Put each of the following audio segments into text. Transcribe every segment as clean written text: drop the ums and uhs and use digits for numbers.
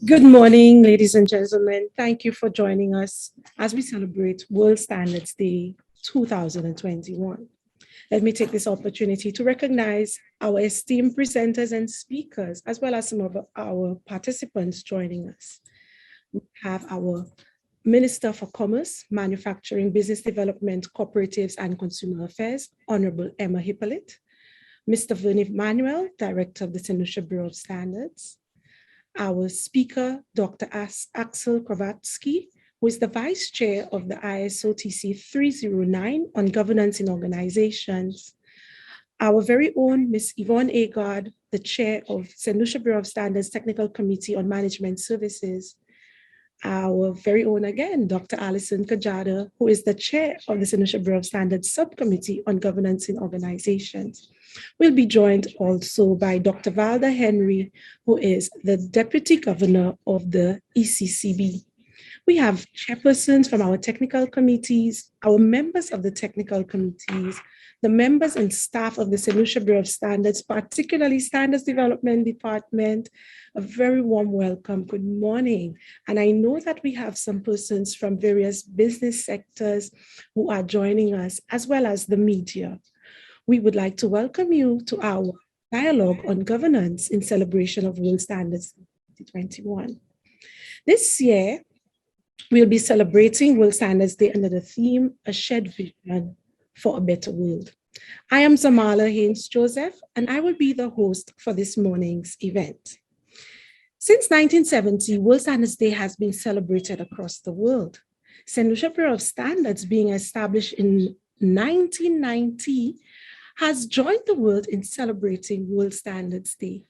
Good morning, ladies and gentlemen. Thank you for joining us as we celebrate World Standards Day 2021. Let me take this opportunity to recognize our esteemed presenters and speakers, as well as some of our participants joining us. We have our Minister for Commerce, Manufacturing, Business Development, Cooperatives and Consumer Affairs, Honorable Emma Hippolyte, Mr. Verne Emmanuel, Director of the Saint Lucia Bureau of Standards, our speaker, Dr. Axel Kravatsky, who is the Vice Chair of the ISO TC 309 on governance in organizations, our very own Ms. Yvonne Agard, the Chair of Saint Lucia Bureau of Standards Technical Committee on Management Services, our very own again, Dr. Alison Kajada, who is the Chair of the Saint Lucia Bureau of Standards Subcommittee on Governance in Organizations. We'll be joined also by Dr. Valda Henry, who is the Deputy Governor of the ECCB. We have chairpersons from our technical committees, our members of the technical committees, the members and staff of the Saint Lucia Bureau of Standards, particularly Standards Development Department. A very warm welcome. Good morning. And I know that we have some persons from various business sectors who are joining us, as well as the media. We would like to welcome you to our dialogue on governance in celebration of World Standards 2021. This year, we'll be celebrating World Standards Day under the theme, A Shared Vision for a Better World. I am Zamala Haynes Joseph, and I will be the host for this morning's event. Since 1970, World Standards Day has been celebrated across the world. Saint Lucia Bureau of Standards, being established in 1990, has joined the world in celebrating World Standards Day.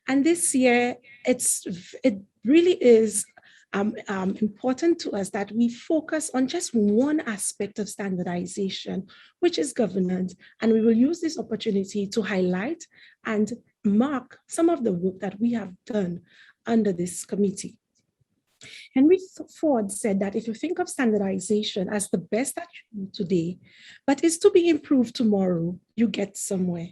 And this year, it really is important to us that we focus on just one aspect of standardization, which is governance. And we will use this opportunity to highlight and mark some of the work that we have done under this committee. Henry Ford said that if you think of standardization as the best that you do today, but is to be improved tomorrow, you get somewhere.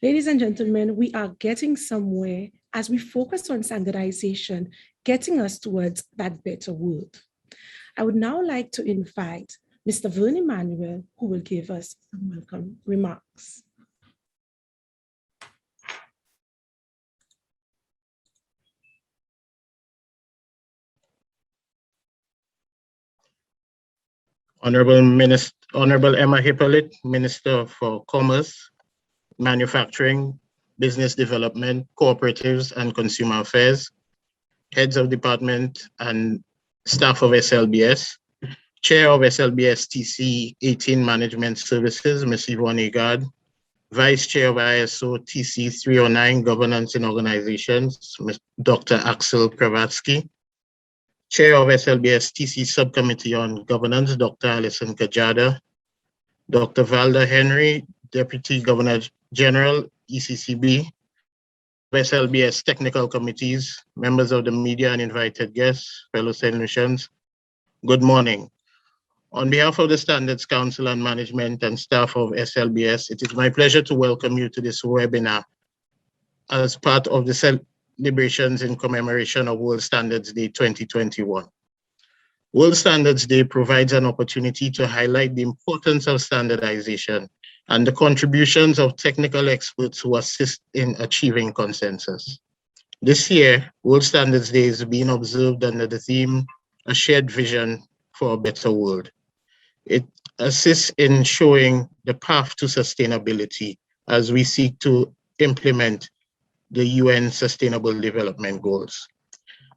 Ladies and gentlemen, we are getting somewhere as we focus on standardization, getting us towards that better world. I would now like to invite Mr. Verne Emmanuel, who will give us some welcome remarks. Honorable Emma Hippolyte, Minister for Commerce, Manufacturing, Business Development, Cooperatives and Consumer Affairs, Heads of Department and staff of SLBS, Chair of SLBS TC 18 Management Services, Ms. Yvonne Agard, Vice Chair of ISO TC 309 Governance in Organizations, Dr. Axel Kravatsky, Chair of SLBS TC Subcommittee on Governance, Dr. Alison Kajada, Dr. Valda Henry, Deputy Governor General, ECCB, SLBS Technical Committees, members of the media and invited guests, fellow Saint Lucians, good morning. On behalf of the Standards Council and Management and staff of SLBS, it is my pleasure to welcome you to this webinar as part of the celebrations in commemoration of World Standards Day 2021. World Standards Day provides an opportunity to highlight the importance of standardization and the contributions of technical experts who assist in achieving consensus. This year, World Standards Day is being observed under the theme, A Shared Vision for a Better World. It assists in showing the path to sustainability as we seek to implement the UN Sustainable Development Goals.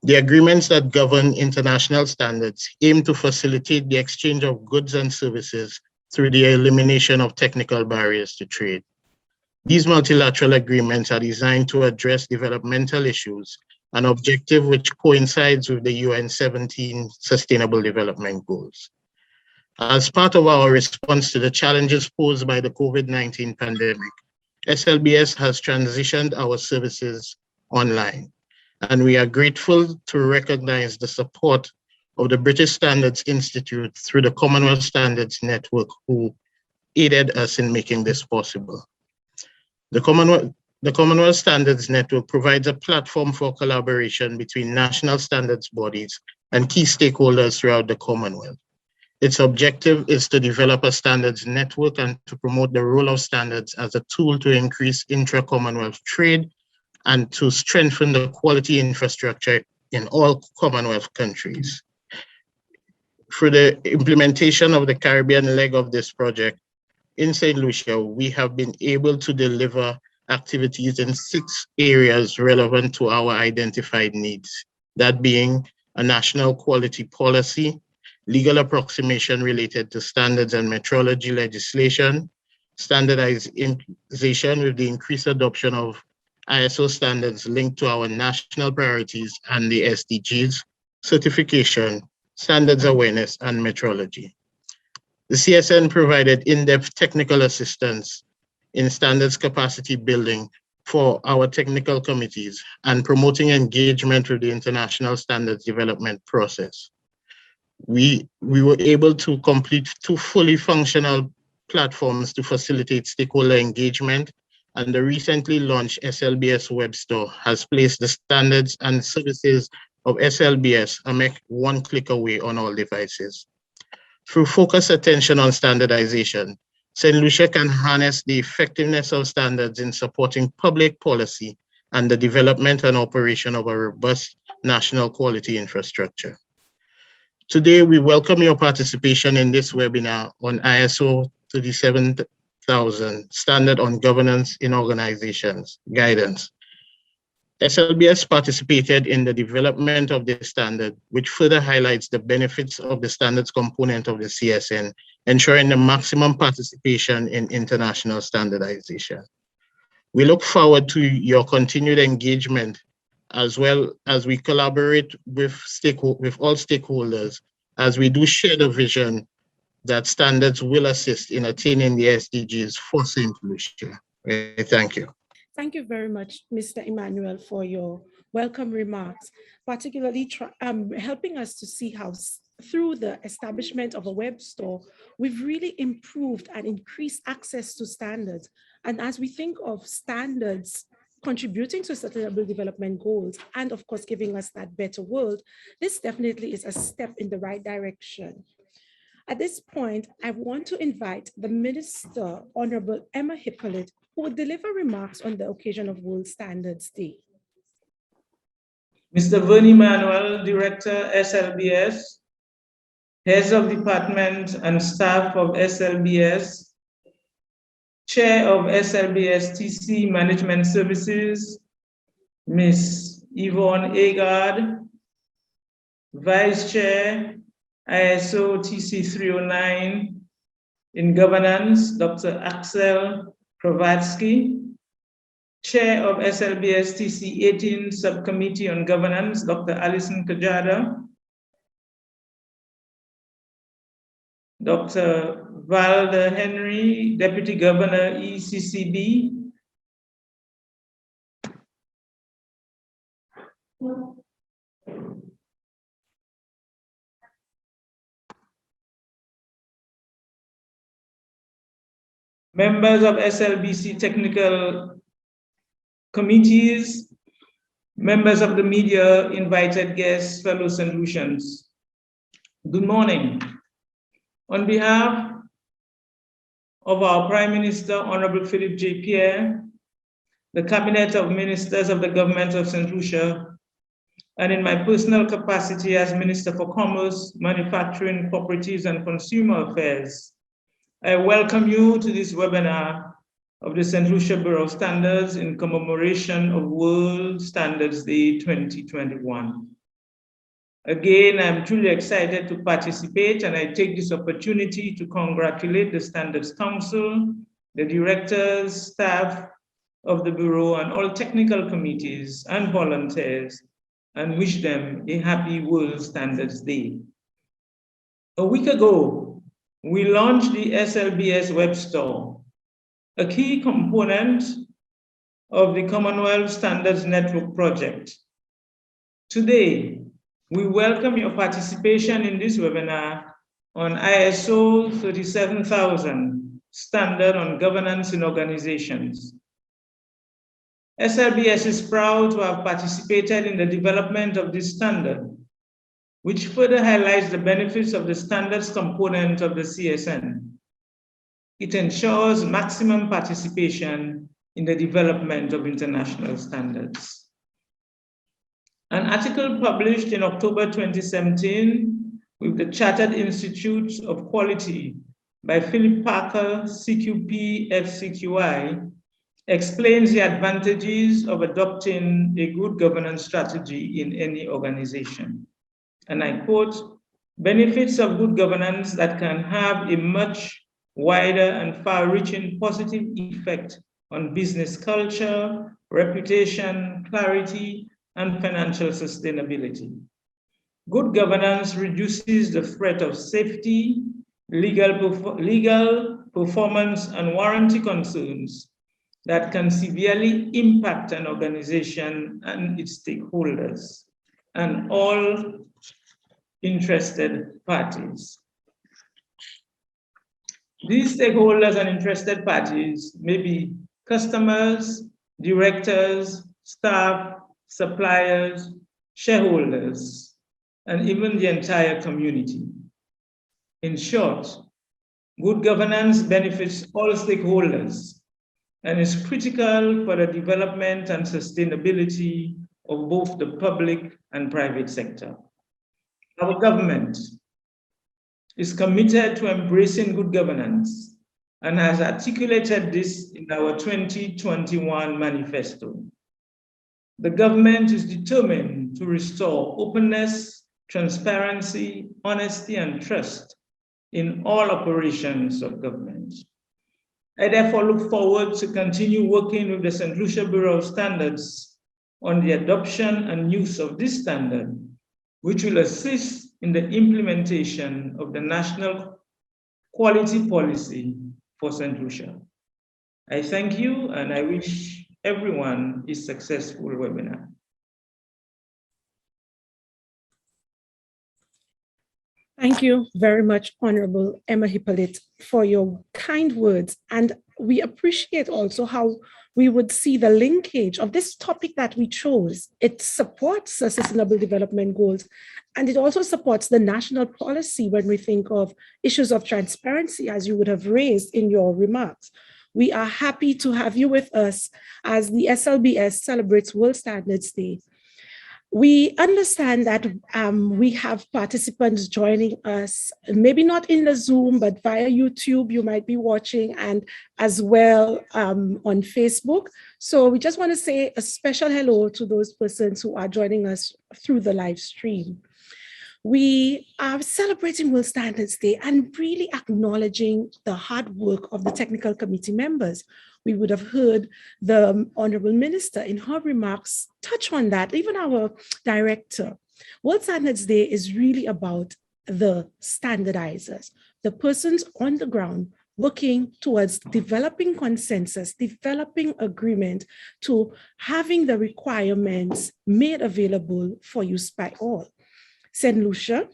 The agreements that govern international standards aim to facilitate the exchange of goods and services through the elimination of technical barriers to trade. These multilateral agreements are designed to address developmental issues, an objective which coincides with the UN 17 Sustainable Development Goals. As part of our response to the challenges posed by the COVID-19 pandemic, SLBS has transitioned our services online, and we are grateful to recognize the support of the British Standards Institute through the Commonwealth Standards Network, who aided us in making this possible. The The Commonwealth Standards Network provides a platform for collaboration between national standards bodies and key stakeholders throughout the Commonwealth. Its objective is to develop a standards network and to promote the role of standards as a tool to increase intra-Commonwealth trade and to strengthen the quality infrastructure in all Commonwealth countries. For the implementation of the Caribbean leg of this project, in Saint Lucia, we have been able to deliver activities in 6 areas relevant to our identified needs, that being a national quality policy, legal approximation related to standards and metrology legislation, standardization with the increased adoption of ISO standards linked to our national priorities and the SDGs, certification, standards awareness, and metrology. The CSN provided in-depth technical assistance in standards capacity building for our technical committees and promoting engagement with the international standards development process. We were able to complete 2 fully functional platforms to facilitate stakeholder engagement, and the recently launched SLBS web store has placed the standards and services of SLBS a mere 1 click away on all devices. Through focused attention on standardization, Saint Lucia can harness the effectiveness of standards in supporting public policy and the development and operation of a robust national quality infrastructure. Today, we welcome your participation in this webinar on ISO 37000, Standard on Governance in Organizations, Guidance. SLBS participated in the development of this standard, which further highlights the benefits of the standards component of the CSN, ensuring the maximum participation in international standardization. We look forward to your continued engagement, as well as we collaborate with all stakeholders as we do share the vision that standards will assist in attaining the SDGs for Saint Lucia. Thank you. Thank you very much, Mr. Emmanuel, for your welcome remarks, particularly helping us to see how through the establishment of a web store, we've really improved and increased access to standards. And as we think of standards contributing to sustainable development goals, and of course, giving us that better world, this definitely is a step in the right direction. At this point, I want to invite the Minister, Honorable Emma Hippolyte, who will deliver remarks on the occasion of World Standards Day. Mr. Verne Emmanuel, Director, SLBS, Heads of Department and staff of SLBS, Chair of SLBS TC Management Services, Ms. Yvonne Agard, Vice Chair, ISO TC 309 in Governance, Dr. Axel Kravatsky, Chair of SLBS TC 18 Subcommittee on Governance, Dr. Alison Kajada, Dr. Valda Henry, Deputy Governor, ECCB, members of SLBC technical committees, members of the media, invited guests, fellow St. Lucians. Good morning. On behalf of our Prime Minister, Honorable Philip J. Pierre, the Cabinet of Ministers of the Government of St. Lucia, and in my personal capacity as Minister for Commerce, Manufacturing, Cooperatives, and Consumer Affairs, I welcome you to this webinar of the St. Lucia Bureau of Standards in commemoration of World Standards Day 2021. Again, I'm truly excited to participate, and I take this opportunity to congratulate the Standards Council, the directors, staff of the Bureau, and all technical committees and volunteers, and wish them a happy World Standards Day. A week ago, we launched the SLBS web store, a key component of the Commonwealth Standards Network project. Today, we welcome your participation in this webinar on ISO 37000, Standard on Governance in Organizations. SLBS is proud to have participated in the development of this standard, which further highlights the benefits of the standards component of the CSN. It ensures maximum participation in the development of international standards. An article published in October 2017 with the Chartered Institute of Quality by Philip Parker, CQP FCQI, explains the advantages of adopting a good governance strategy in any organization. And I quote, benefits of good governance that can have a much wider and far-reaching positive effect on business culture, reputation, clarity, and financial sustainability. Good governance reduces the threat of safety, legal performance, and warranty concerns that can severely impact an organization and its stakeholders and all interested parties. These stakeholders and interested parties may be customers, directors, staff, suppliers, shareholders, and even the entire community. In short, good governance benefits all stakeholders and is critical for the development and sustainability of both the public and private sector. Our government is committed to embracing good governance and has articulated this in our 2021 manifesto. The government is determined to restore openness, transparency, honesty, and trust in all operations of government. I therefore look forward to continue working with the Saint Lucia Bureau of Standards on the adoption and use of this standard, which will assist in the implementation of the national quality policy for Saint Lucia. I thank you, and I wish everyone a successful webinar. Thank you very much, Honorable Emma Hippolyte, for your kind words. And we appreciate also how we would see the linkage of this topic that we chose. It supports the Sustainable Development Goals, and it also supports the national policy when we think of issues of transparency, as you would have raised in your remarks. We are happy to have you with us as the SLBS celebrates World Standards Day. We understand that we have participants joining us, maybe not in the Zoom, but via YouTube, you might be watching, and as well on Facebook. So we just want to say a special hello to those persons who are joining us through the live stream. We are celebrating World Standards Day and really acknowledging the hard work of the technical committee members. We would have heard the Honorable Minister in her remarks touch on that, even our director. World Standards Day is really about the standardizers, the persons on the ground working towards developing consensus, developing agreement to having the requirements made available for use by all. Saint Lucia,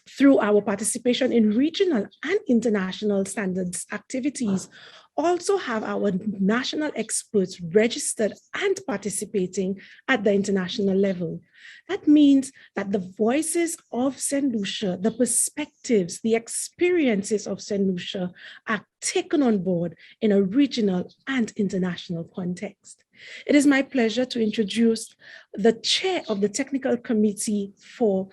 through our participation in regional and international standards activities, also have our national experts registered and participating at the international level. That means that the voices of Saint Lucia, the perspectives, the experiences of Saint Lucia are taken on board in a regional and international context. It is my pleasure to introduce the chair of the Technical Committee for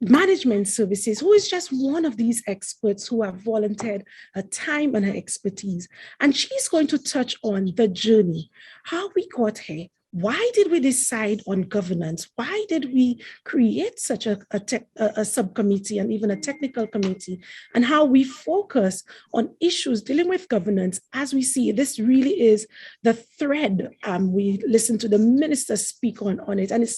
Management Services, who is just one of these experts who have volunteered her time and her expertise. And she's going to touch on the journey, how we got here. Why did we decide on governance? Why did we create such a subcommittee and even a technical committee, and how we focus on issues dealing with governance? As we see, this really is the thread. We listen to the minister speak on it, and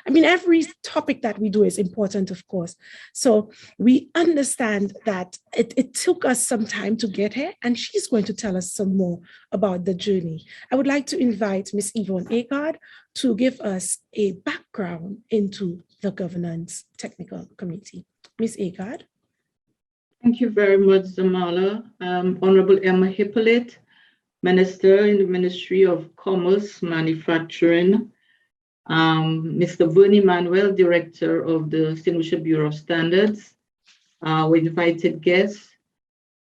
I mean, every topic that we do is important, of course. So we understand that it took us some time to get here, and she's going to tell us some more about the journey. I would like to invite Ms. Yvonne Agard to give us a background into the Governance Technical Committee. Ms. Agard. Thank you very much, Zamala. Honorable Emma Hippolyte, Minister in the Ministry of Commerce, Manufacturing, Mr. Verne Emmanuel, Director of the Saint Lucia Bureau of Standards, our invited guests.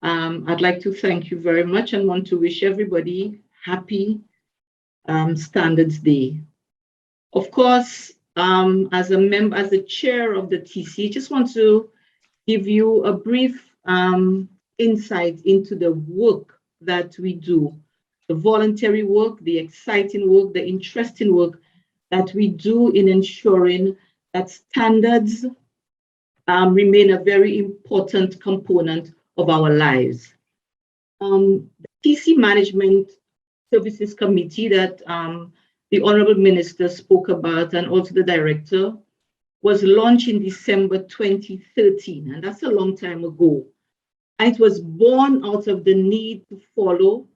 I'd like to thank you very much and want to wish everybody happy Standards Day. Of course, as the chair of the TC, just want to give you a brief insight into the work that we do, the voluntary work, the exciting work, the interesting work that we do in ensuring that standards remain a very important component of our lives. The TC Management Services Committee that the Honorable Minister spoke about, and also the Director, was launched in December 2013, and that's a long time ago. And it was born out of the need to follow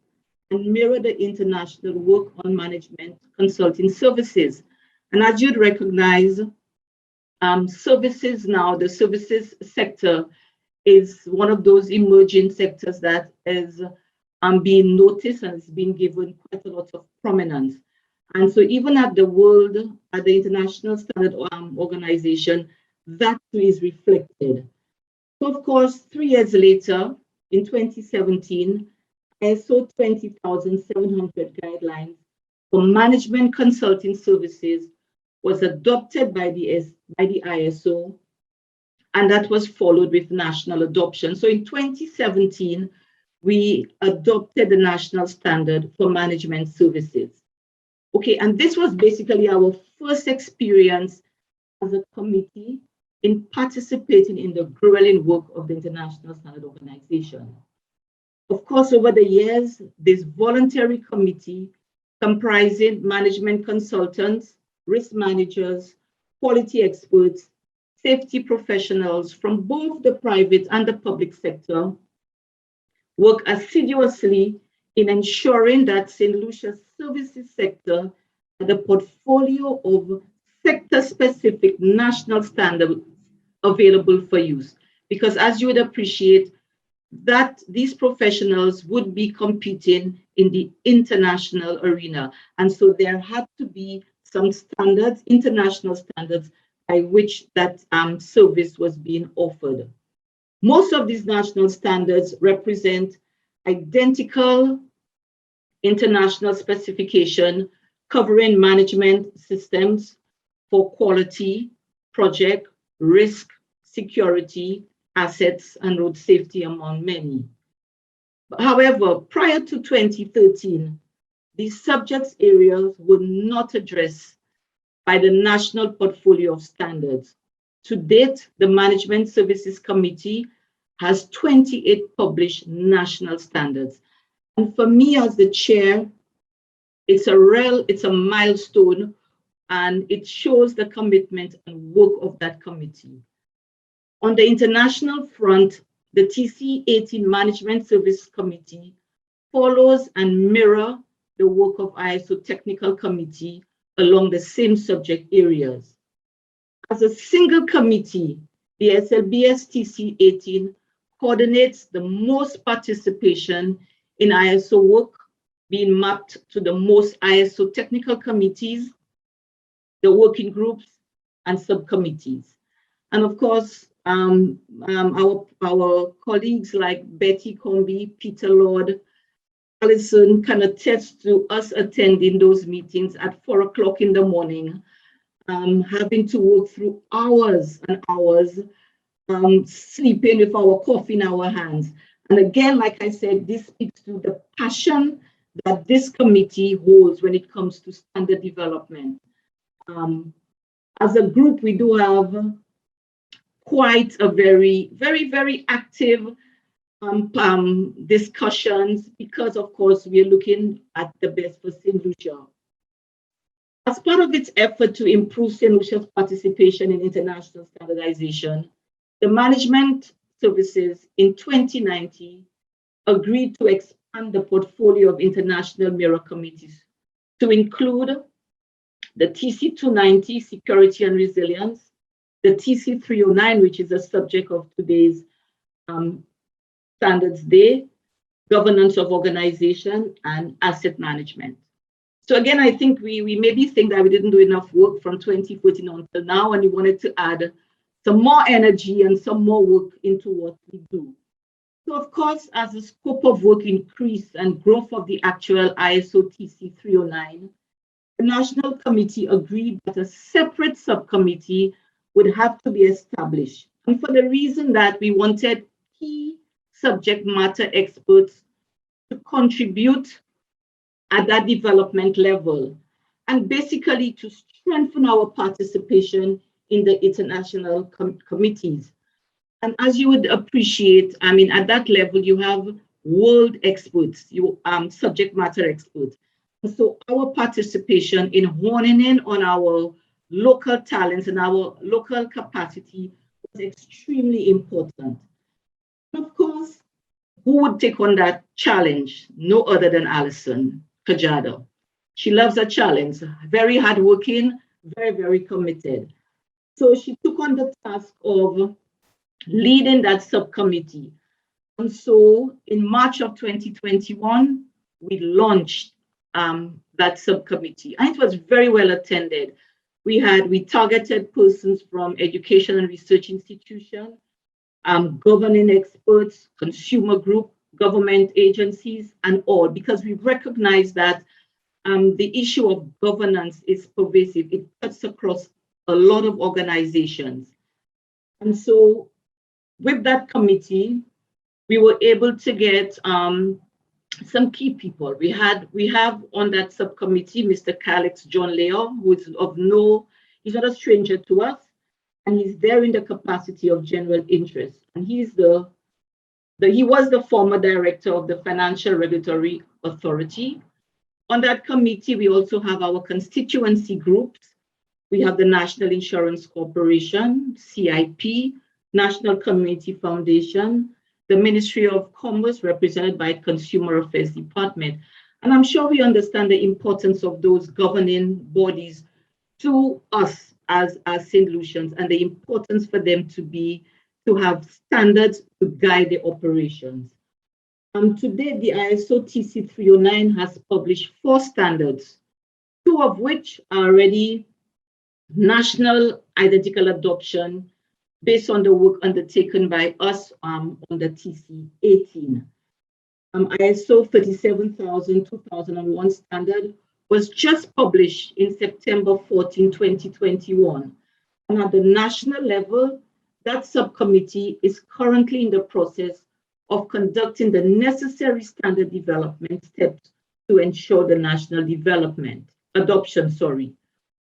and mirror the international work on management consulting services. And as you'd recognize, services now, the services sector is one of those emerging sectors that is being noticed and is being given quite a lot of prominence. And so even at the International Standard Organization, that too is reflected. So of course, 3 years later, in 2017, ISO 20700 guidelines for management consulting services was adopted by the ISO, and that was followed with national adoption. So in 2017, we adopted the national standard for management services. Okay, and this was basically our first experience as a committee in participating in the growing work of the International Standard Organization. Of course, over the years, this voluntary committee comprising management consultants, risk managers, quality experts, safety professionals from both the private and the public sector work assiduously in ensuring that St. Lucia's services sector had a portfolio of sector-specific national standards available for use. Because as you would appreciate, that these professionals would be competing in the international arena. And so there had to be some standards, international standards, by which that service was being offered. Most of these national standards represent identical international specification covering management systems for quality, project, risk, security, assets, and road safety, among many. However, prior to 2013, these subject areas were not addressed by the National Portfolio of Standards. To date, the Management Services Committee has 28 published national standards. And for me as the chair, it's a milestone, and it shows the commitment and work of that committee. On the international front, the TC18 Management Service Committee follows and mirrors the work of ISO Technical Committee along the same subject areas. As a single committee, the SLBS TC18 coordinates the most participation in ISO work being mapped to the most ISO technical committees, the working groups, and subcommittees. And of course, our colleagues like Betty Comby, Peter Lord, Alison can attest to us attending those meetings at 4 o'clock in the morning, having to work through hours and hours, sleeping with our coffee in our hands. And again, like I said, this speaks to the passion that this committee holds when it comes to standard development. As a group, we do have quite a very, very active discussions, because of course we are looking at the best for St. Lucia. As part of its effort to improve St. Lucia's participation in international standardization, the management services in 2019 agreed to expand the portfolio of international mirror committees to include the TC290 Security and Resilience, the TC309, which is the subject of today's Standards Day, governance of organization, and asset management. So again, I think we maybe think that we didn't do enough work from 2014 until now, and we wanted to add some more energy and some more work into what we do. So of course, as the scope of work increased and growth of the actual ISO TC 309, the National Committee agreed that a separate subcommittee would have to be established. And for the reason that we wanted key subject matter experts to contribute at that development level, and basically to strengthen our participation in the international committees. And as you would appreciate, I mean, at that level, you have world experts, subject matter experts. And so our participation in honing in on our local talents and our local capacity was extremely important. And of course, who would take on that challenge? No other than Alison Kajada. She loves a challenge, very hardworking, very, very committed. So she took on the task of leading that subcommittee. And so in March of 2021, we launched that subcommittee, and it was very well attended. We targeted persons from education and research institutions, governing experts, consumer group, government agencies, and all, because we recognize that the issue of governance is pervasive. It cuts across a lot of organizations. And so with that committee, we were able to get some key people. We have on that subcommittee, Mr. Calix John Leo, who is he's not a stranger to us, and he's there in the capacity of general interest. And he was the former director of the Financial Regulatory Authority. On that committee, we also have our constituency groups. We have the National Insurance Corporation, CIP, National Community Foundation, the Ministry of Commerce, represented by Consumer Affairs Department. And I'm sure we understand the importance of those governing bodies to us as St. Lucians, and the importance for them to have standards to guide the operations. Today, the ISO TC 309 has published 4 standards, 2 of which are already national identical adoption based on the work undertaken by us on the TC 18. ISO 37000-2001 standard was just published in September 14, 2021. And at the national level, that subcommittee is currently in the process of conducting the necessary standard development steps to ensure the national adoption.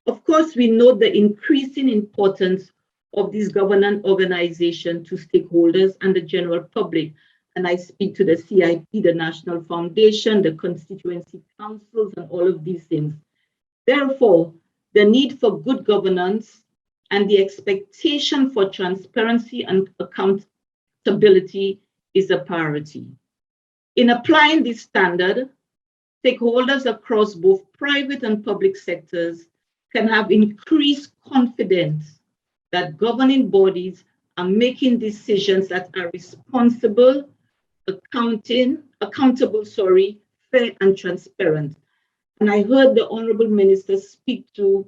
Of course, we note the increasing importance of this governance organization to stakeholders and the general public. And I speak to the CIP, the National Foundation, the constituency councils, and all of these things. Therefore, the need for good governance and the expectation for transparency and accountability is a priority. In applying this standard, stakeholders across both private and public sectors can have increased confidence that governing bodies are making decisions that are responsible, accountable, fair and transparent. And I heard the Honorable Minister speak to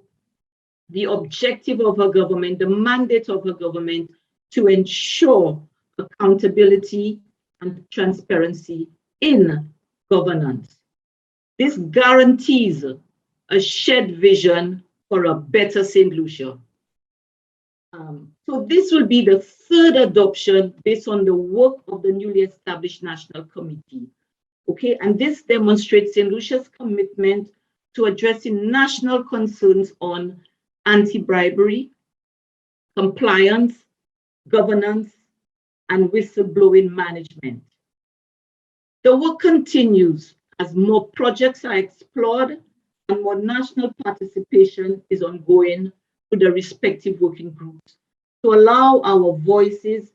the objective of her government, the mandate of her government to ensure accountability and transparency in governance. This guarantees a shared vision for a better St. Lucia. So this will be the 3rd adoption based on the work of the newly established National Committee. Okay, and this demonstrates St. Lucia's commitment to addressing national concerns on anti-bribery, compliance, governance, and whistleblowing management. The work continues as more projects are explored and more national participation is ongoing with the respective working groups to allow our voices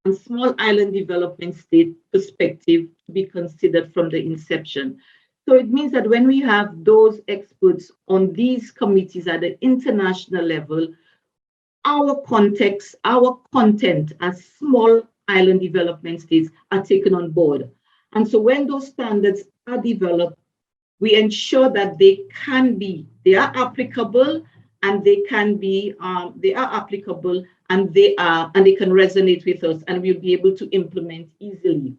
and small island development state perspective to be considered from the inception. So it means that when we have those experts on these committees at the international level, our context, our content as small island development states are taken on board. And so when those standards are developed, we ensure that they are applicable, and they can resonate with us, and we'll be able to implement easily.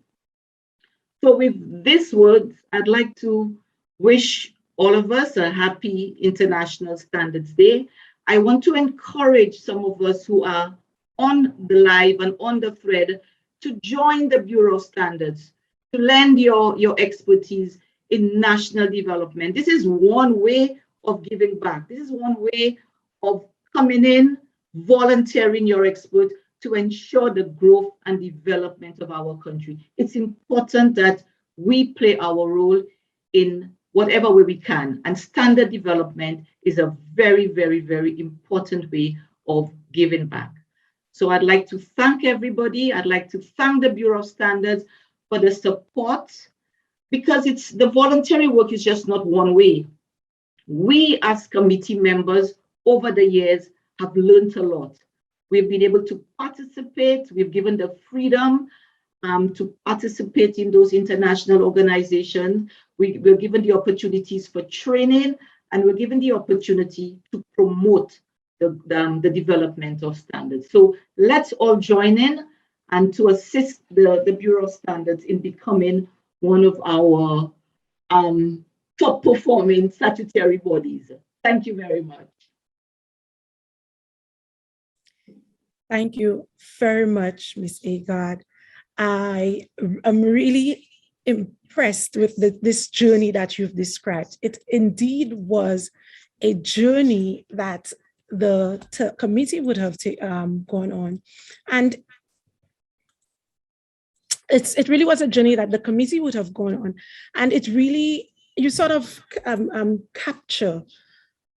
So with these words, I'd like to wish all of us a happy International Standards Day. I want to encourage some of us who are on the live and on the thread to join the Bureau of Standards, to lend your expertise in national development. This is one way of giving back. This is one way of coming in, volunteering your expert to ensure the growth and development of our country. It's important that we play our role in whatever way we can, and standard development is a very, very, very important way of giving back. So I'd like to thank everybody. I'd like to thank the Bureau of Standards for the support, because the voluntary work is just not one way. We as committee members over the years have learned a lot. We've been able to participate. We've given the freedom to participate in those international organizations. We're given the opportunities for training, and we're given the opportunity to promote the development of standards. So let's all join in and to assist the Bureau of Standards in becoming one of our top performing statutory bodies. Thank you very much. Thank you very much, Ms. Agard. I am really impressed with this journey that you've described. It indeed was a journey that the committee would have gone on. And it really was a journey that the committee would have gone on. And it really, you sort of capture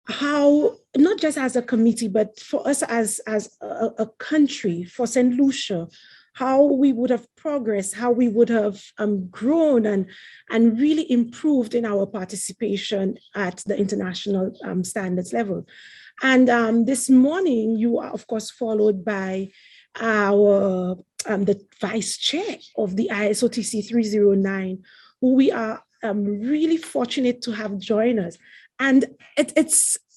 how, not just as a committee, but for us as a country, for Saint Lucia, how we would have progressed, how we would have grown and really improved in our participation at the international standards level. And this morning, you are, of course, followed by our the vice chair of the ISOTC 309, who we are really fortunate to have join us. And he's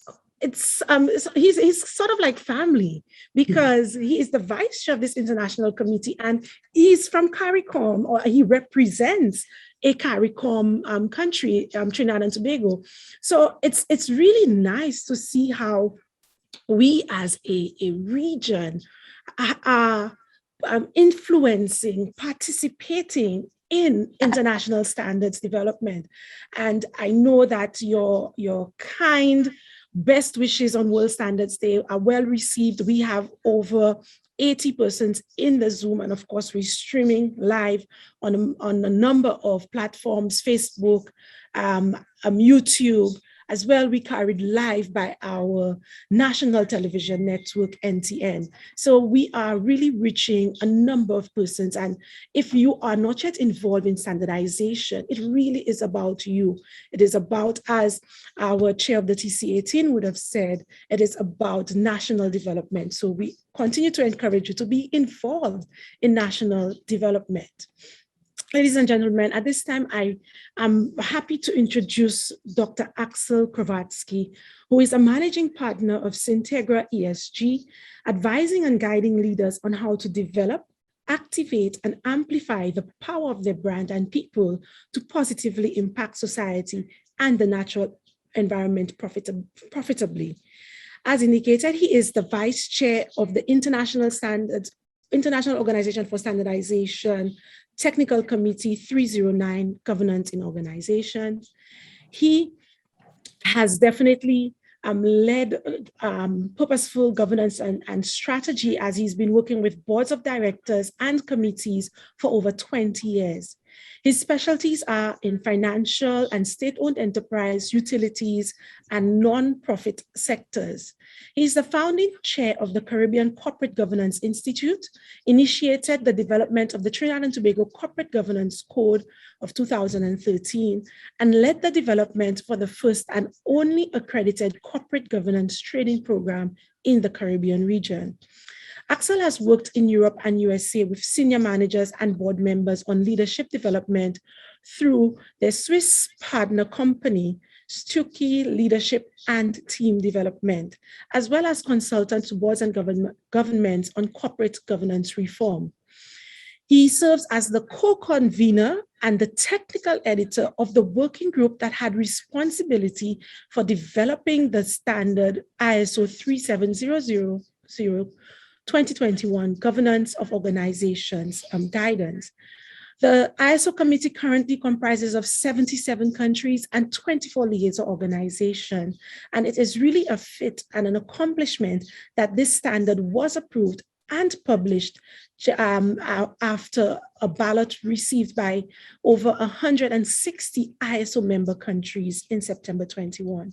sort of like family, because he is the vice chair of this international committee, and he's from CARICOM, or he represents a CARICOM country, Trinidad and Tobago. So it's really nice to see how we as a region are influencing, participating in international standards development. And I know that your kind best wishes on World Standards Day are well received. We have over 80 persons in the Zoom, and of course we're streaming live on a number of platforms, Facebook, YouTube. As well, we carried live by our national television network, NTN. So we are really reaching a number of persons. And if you are not yet involved in standardization, it really is about you. It is about, as our chair of the TC18 would have said, it is about national development. So we continue to encourage you to be involved in national development. Ladies and gentlemen, at this time, I am happy to introduce Dr. Axel Kravatsky, who is a managing partner of Syntegra ESG, advising and guiding leaders on how to develop, activate, and amplify the power of their brand and people to positively impact society and the natural environment profitably. As indicated, he is the vice chair of the International Organization for Standardization Technical Committee 309, Governance in Organizations. He has definitely led purposeful governance and strategy, as he's been working with boards of directors and committees for over 20 years. His specialties are in financial and state-owned enterprise, utilities, and non-profit sectors. He's the founding chair of the Caribbean Corporate Governance Institute, initiated the development of the Trinidad and Tobago Corporate Governance Code of 2013, and led the development for the first and only accredited corporate governance training program in the Caribbean region. Axel has worked in Europe and USA with senior managers and board members on leadership development through their Swiss partner company, Stucky Leadership and Team Development, as well as consultant to boards and governments on corporate governance reform. He serves as the co-convener and the technical editor of the working group that had responsibility for developing the standard ISO 37000 2021 Governance of Organizations guidance. The ISO committee currently comprises of 77 countries and 24 liaison organizations, and it is really a fit and an accomplishment that this standard was approved and published after a ballot received by over 160 ISO member countries in September 21.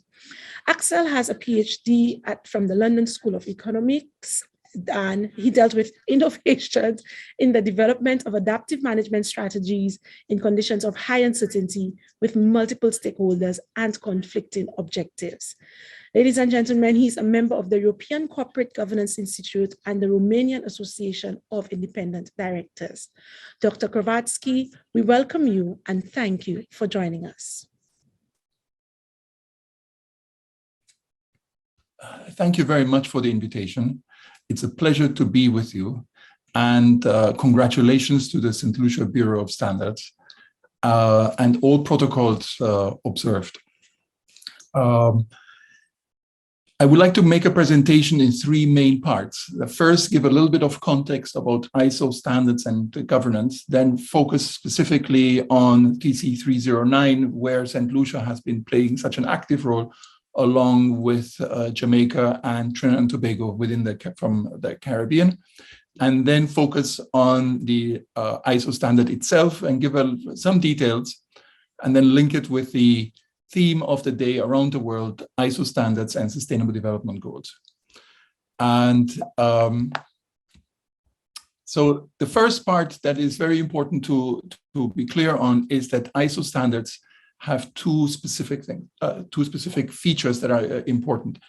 Axel has a PhD from the London School of Economics, and he dealt with innovations in the development of adaptive management strategies in conditions of high uncertainty with multiple stakeholders and conflicting objectives. Ladies and gentlemen, he's a member of the European Corporate Governance Institute and the Romanian Association of Independent Directors. Dr. Kravatsky, we welcome you and thank you for joining us. Thank you very much for the invitation. It's a pleasure to be with you, and congratulations to the Saint Lucia Bureau of Standards and all protocols observed. I would like to make a presentation in three main parts. The first, give a little bit of context about ISO standards and governance, then focus specifically on TC 309, where Saint Lucia has been playing such an active role along with Jamaica and Trinidad and Tobago from the Caribbean, and then focus on the ISO standard itself and give some details, and then link it with the theme of the day around the world, ISO standards and sustainable development goals. And so the first part that is very important to be clear on is that ISO standards have two specific features that are important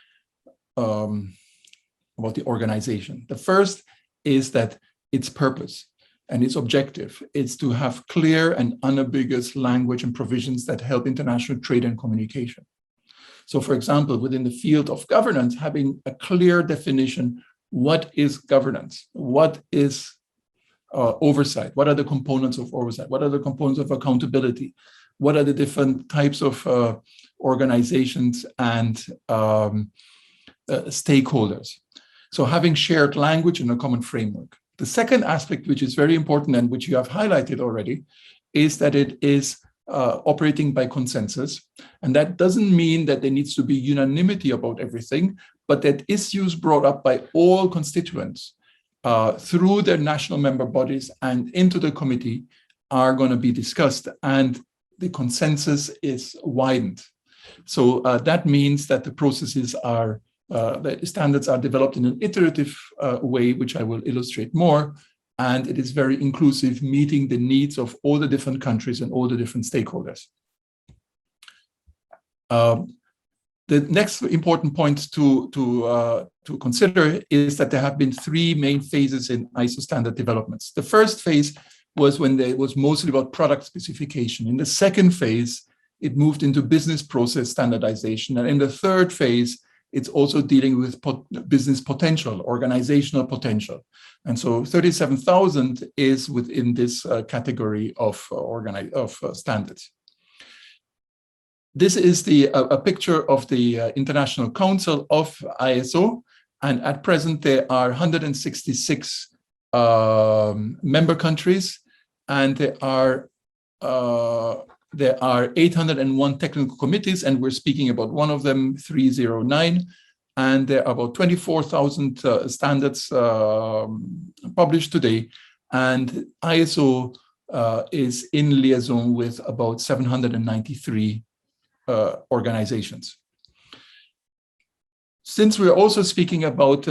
about the organization. The first is that its purpose and its objective is to have clear and unambiguous language and provisions that help international trade and communication. So for example, within the field of governance, having a clear definition, what is governance? What is oversight? What are the components of oversight? What are the components of accountability? What are the different types of organizations and stakeholders? So having shared language and a common framework. The second aspect, which is very important and which you have highlighted already, is that it is operating by consensus. And that doesn't mean that there needs to be unanimity about everything, but that issues brought up by all constituents through their national member bodies and into the committee are going to be discussed, and the consensus is widened. So that means that the processes are, the standards are developed in an iterative way, which I will illustrate more, and it is very inclusive, meeting the needs of all the different countries and all the different stakeholders. The next important point to consider is that there have been three main phases in ISO standard developments. The first phase was when it was mostly about product specification. In the second phase, it moved into business process standardization. And in the third phase, it's also dealing with business potential, organizational potential. And so 37,000 is within this category of standards. This is a picture of the International Council of ISO. And at present, there are 166 member countries, and there are 801 technical committees, and we're speaking about one of them, 309, and there are about 24,000 standards published today, and ISO is in liaison with about 793 organizations. Since we're also speaking about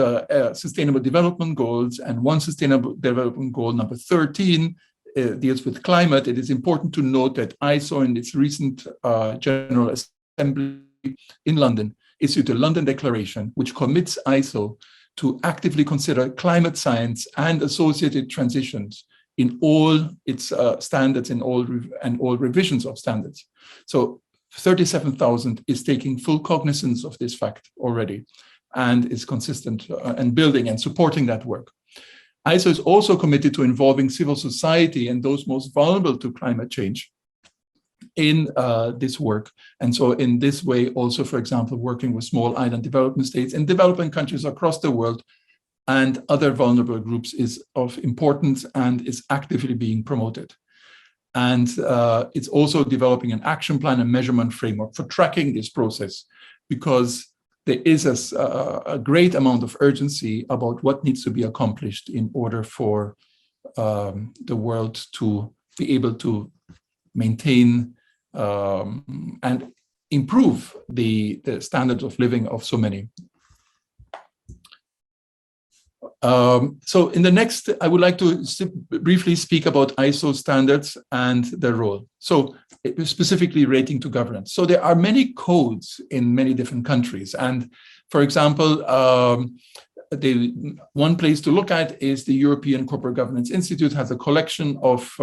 sustainable development goals, and one sustainable development goal, number 13, deals with climate, it is important to note that ISO in its recent General Assembly in London issued the London Declaration, which commits ISO to actively consider climate science and associated transitions in all its standards and all revisions of standards. So 37,000 is taking full cognizance of this fact already and is consistent and building and supporting that work. ISO is also committed to involving civil society and those most vulnerable to climate change in this work. And so in this way, also, for example, working with small island development states in developing countries across the world and other vulnerable groups is of importance and is actively being promoted. And it's also developing an action plan and measurement framework for tracking this process, because there is a great amount of urgency about what needs to be accomplished in order for the world to be able to maintain and improve the standards of living of so many. So in the next, I would like to briefly speak about ISO standards and their role. So specifically relating to governance. So there are many codes in many different countries. And for example, the one place to look at is the European Corporate Governance Institute has a collection of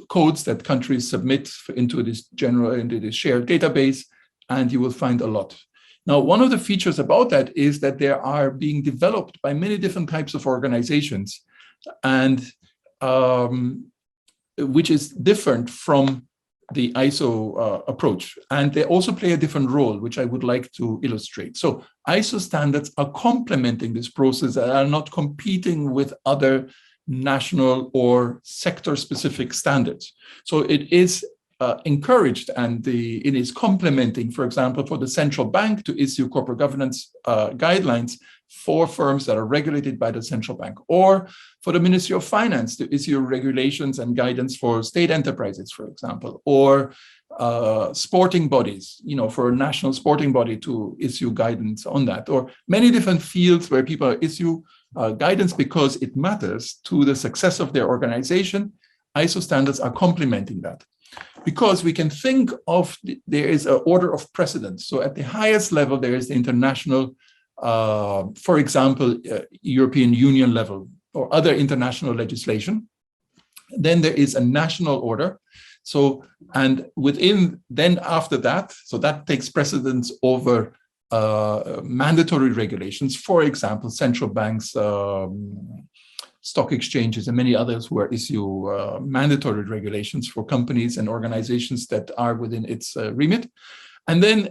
codes that countries submit into this shared database, and you will find a lot. Now, one of the features about that is that they are being developed by many different types of organizations, and which is different from the ISO approach. And they also play a different role, which I would like to illustrate. So ISO standards are complementing this process and are not competing with other national or sector-specific standards. So it is encouraged and it is complementing, for example, for the central bank to issue corporate governance guidelines for firms that are regulated by the central bank, or for the Ministry of Finance to issue regulations and guidance for state enterprises, for example, or sporting bodies, for a national sporting body to issue guidance on that, or many different fields where people issue guidance because it matters to the success of their organization. ISO standards are complementing that. Because we can think of, there is an order of precedence. So at the highest level, there is the international, for example, European Union level or other international legislation. Then there is a national order. So, and then after that, so that takes precedence over mandatory regulations, for example, central banks, stock exchanges, and many others who issue mandatory regulations for companies and organizations that are within its remit. And then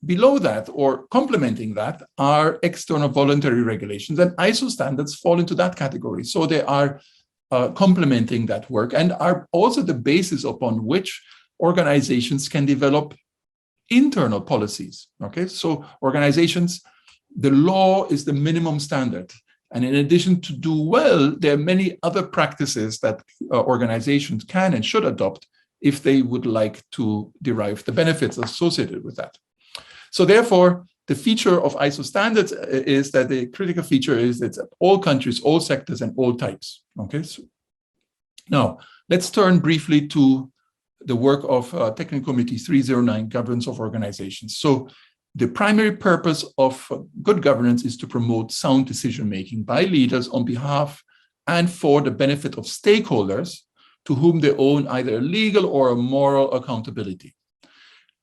below that, or complementing that, are external voluntary regulations, and ISO standards fall into that category. So they are complementing that work and are also the basis upon which organizations can develop internal policies. Okay, so organizations, the law is the minimum standard. And in addition to do well, there are many other practices that organizations can and should adopt if they would like to derive the benefits associated with that. So therefore, the feature of ISO standards is that the critical feature is that all countries, all sectors, and all types. Okay. So now let's turn briefly to the work of Technical Committee 309, Governance of Organizations. So the primary purpose of good governance is to promote sound decision-making by leaders on behalf and for the benefit of stakeholders to whom they own either a legal or a moral accountability.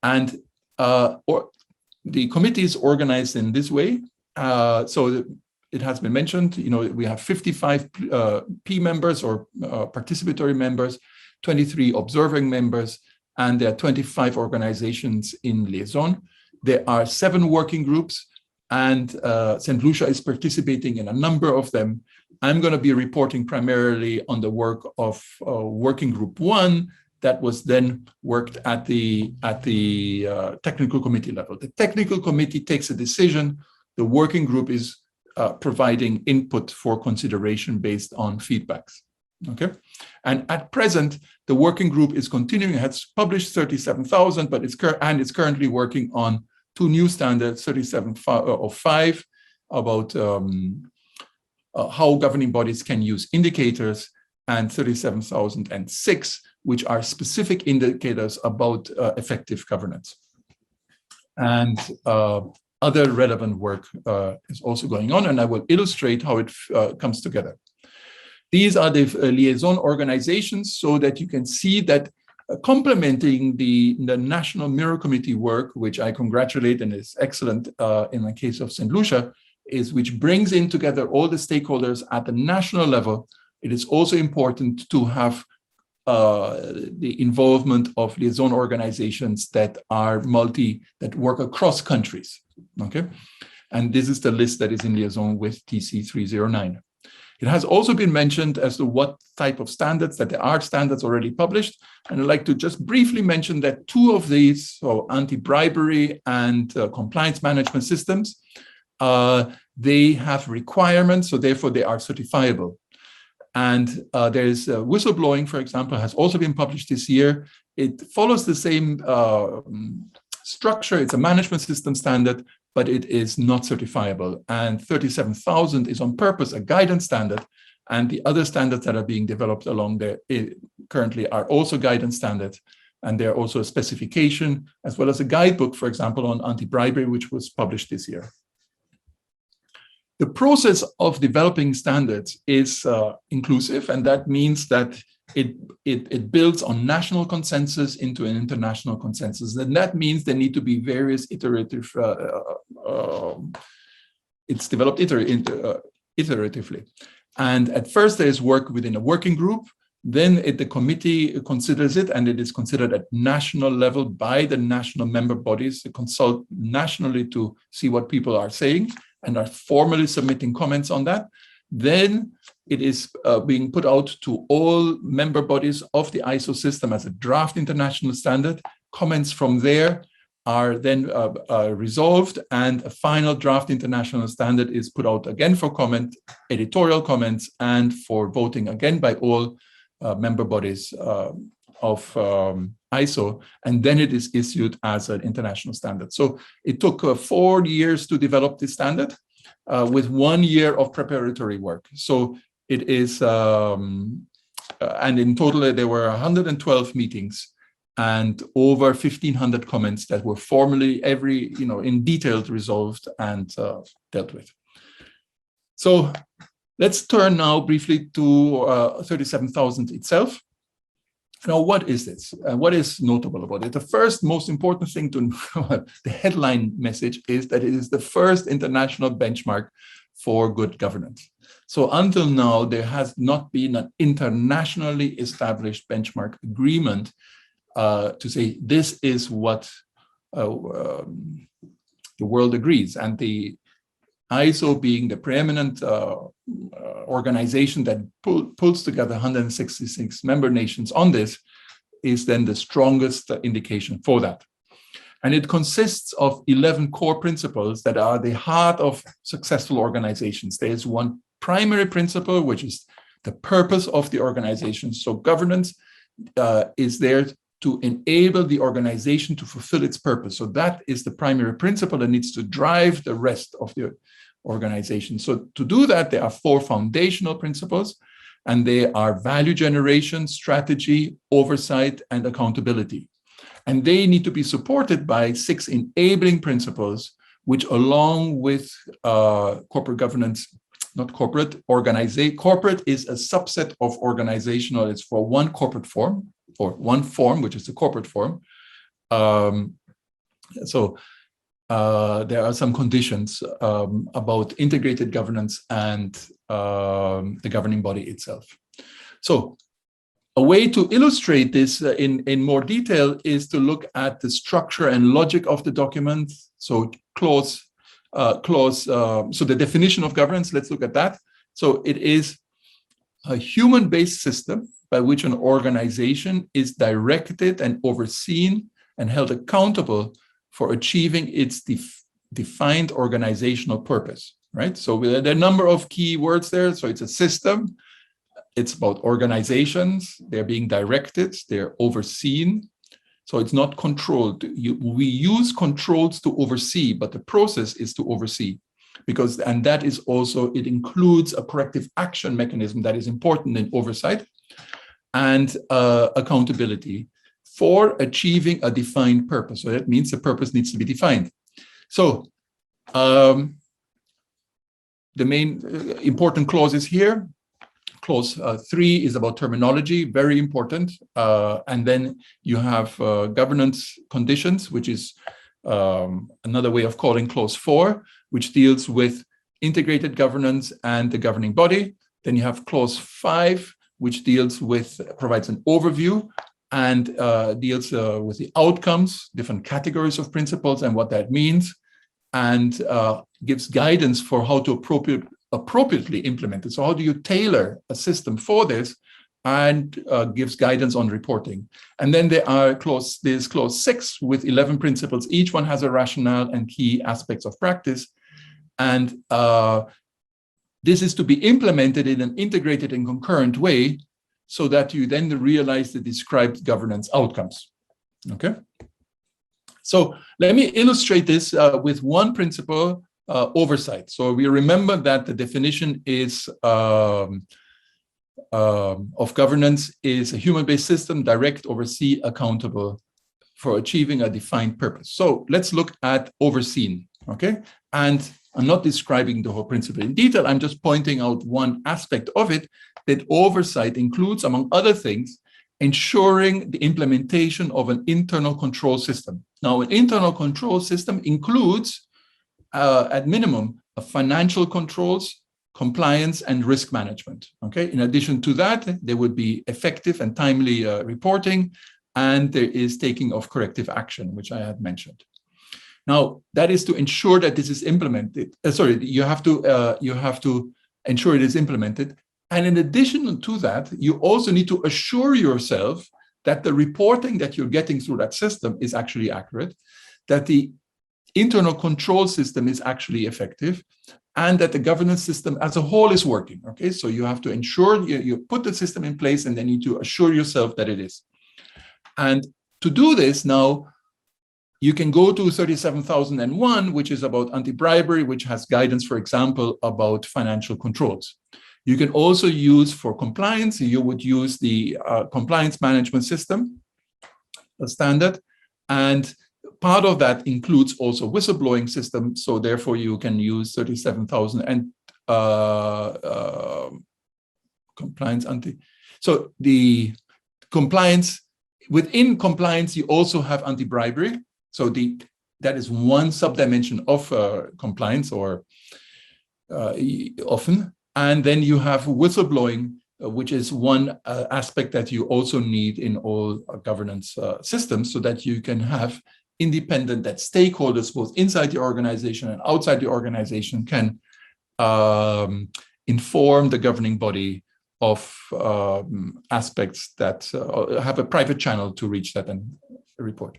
And the committee is organized in this way. So it has been mentioned, we have 55 P members or participatory members, 23 observing members, and there are 25 organizations in liaison. There are 7 working groups, and Saint Lucia is participating in a number of them. I'm going to be reporting primarily on the work of Working Group 1 that was then worked at the technical committee level. The technical committee takes a decision. The working group is providing input for consideration based on feedbacks. Okay, and at present, the working group is continuing. It has published 37,000, but it's currently working on 2 new standards, 3705 about how governing bodies can use indicators, and 37,006, which are specific indicators about effective governance. and other relevant work is also going on, and I will illustrate how it comes together. These are the liaison organizations, so that you can see that complementing the National Mirror Committee work, which I congratulate and is excellent in the case of Saint Lucia, is which brings in together all the stakeholders at the national level. It is also important to have the involvement of liaison organizations that are that work across countries, okay? And this is the list that is in liaison with TC 309. It has also been mentioned as to what type of standards, that there are standards already published. And I'd like to just briefly mention that two of these, so anti-bribery and compliance management systems, they have requirements, so therefore they are certifiable. And there's whistleblowing, for example, has also been published this year. It follows the same structure. It's a management system standard, but it is not certifiable. And 37,000 is on purpose a guidance standard. And the other standards that are being developed along there currently are also guidance standards. And they're also a specification, as well as a guidebook, for example, on anti-bribery, which was published this year. The process of developing standards is inclusive, and that means that it builds on national consensus into an international consensus. And that means there need to be various iterative, it's developed iteratively. And at first there is work within a working group, then the committee considers it, and it is considered at national level by the national member bodies to consult nationally to see what people are saying and are formally submitting comments on that. Then it is being put out to all member bodies of the ISO system as a draft international standard. Comments from there are then resolved, and a final draft international standard is put out again for comment, editorial comments, and for voting again by all member bodies of ISO, and then it is issued as an international standard. So it took 4 years to develop this standard with 1 year of preparatory work. So it is, and in total there were 112 meetings and over 1,500 comments that were formally in detail resolved and dealt with. So let's turn now briefly to 37,000 itself. Now, what is this? What is notable about it? The first most important thing to know, the headline message is that it is the first international benchmark for good governance. So until now, there has not been an internationally established benchmark agreement to say this is what the world agrees. And the ISO, being the preeminent organization that pulls together 166 member nations on this, is then the strongest indication for that. And it consists of 11 core principles that are the heart of successful organizations. There is one primary principle, which is the purpose of the organization. So governance is there to enable the organization to fulfill its purpose. So that is the primary principle that needs to drive the rest of the organization. So to do that, there are 4 foundational principles, and they are value generation, strategy, oversight, and accountability. And they need to be supported by 6 enabling principles, which along with corporate governance, not corporate, corporate is a subset of organizational, it's for one corporate form, or one form, which is the corporate form. There are some conditions about integrated governance and the governing body itself. So a way to illustrate this in more detail is to look at the structure and logic of the document. So so the definition of governance, let's look at that. So it is a human-based system by which an organization is directed and overseen and held accountable for achieving its defined organizational purpose, right? So there are a number of key words there. So it's a system, it's about organizations, they're being directed, they're overseen. So it's not controlled. We use controls to oversee, but the process is to oversee. And that is also, it includes a corrective action mechanism that is important in oversight and accountability for achieving a defined purpose. So that means the purpose needs to be defined. So the main important clauses here. Clause 3 is about terminology, very important. And then you have governance conditions, which is another way of calling clause 4, which deals with integrated governance and the governing body. Then you have clause 5, which provides an overview and deals with the outcomes, different categories of principles and what that means, and gives guidance for how to appropriately implement it. So how do you tailor a system for this, and gives guidance on reporting. And then there's clause 6 with 11 principles. Each one has a rationale and key aspects of practice. And this is to be implemented in an integrated and concurrent way so that you then realize the described governance outcomes. Okay. So let me illustrate this with one principle, oversight. So we remember that the definition is of governance is a human-based system, direct, oversee, accountable for achieving a defined purpose. So let's look at overseen, okay? And I'm not describing the whole principle in detail, I'm just pointing out one aspect of it, that oversight includes, among other things, ensuring the implementation of an internal control system. Now, an internal control system includes, at minimum, financial controls, compliance, and risk management. Okay. In addition to that, there would be effective and timely reporting, and there is taking of corrective action, which I had mentioned. Now, that is to ensure that this is implemented. You have to ensure it is implemented. And in addition to that, you also need to assure yourself that the reporting that you're getting through that system is actually accurate, that the internal control system is actually effective, and that the governance system as a whole is working. Okay, so you have to ensure you put the system in place, and then you need to assure yourself that it is. And to do this, now you can go to 37001, which is about anti-bribery, which has guidance, for example, about financial controls. You can also use for compliance, you would use the compliance management system, a standard, and part of that includes also whistleblowing system. So therefore you can use 37,000 and compliance So the compliance, within compliance, you also have anti-bribery. So that is one subdimension of compliance, or often. And then you have whistleblowing, which is one aspect that you also need in all governance systems, so that you can have independent, that stakeholders both inside the organization and outside the organization can inform the governing body of aspects that have a private channel to reach that and report.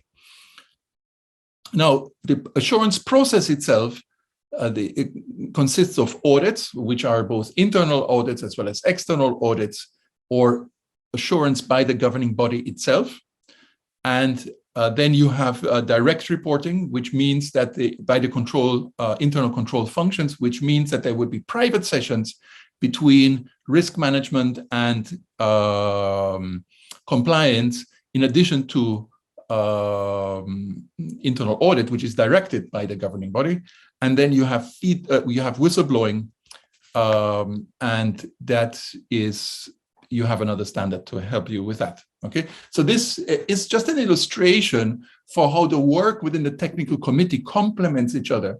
Now, the assurance process itself, it consists of audits, which are both internal audits as well as external audits, or assurance by the governing body itself. And then you have direct reporting, which means that by the control, internal control functions, which means that there would be private sessions between risk management and compliance, in addition to internal audit, which is directed by the governing body. And then you have whistleblowing, and that is, you have another standard to help you with that. Okay, so this is just an illustration for how the work within the technical committee complements each other,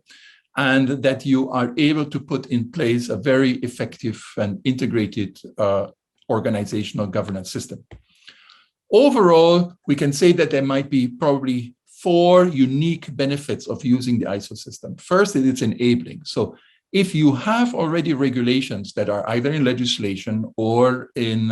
and that you are able to put in place a very effective and integrated organizational governance system. Overall, we can say that there might be probably 4 unique benefits of using the ISO system. First, it's enabling. So if you have already regulations that are either in legislation or in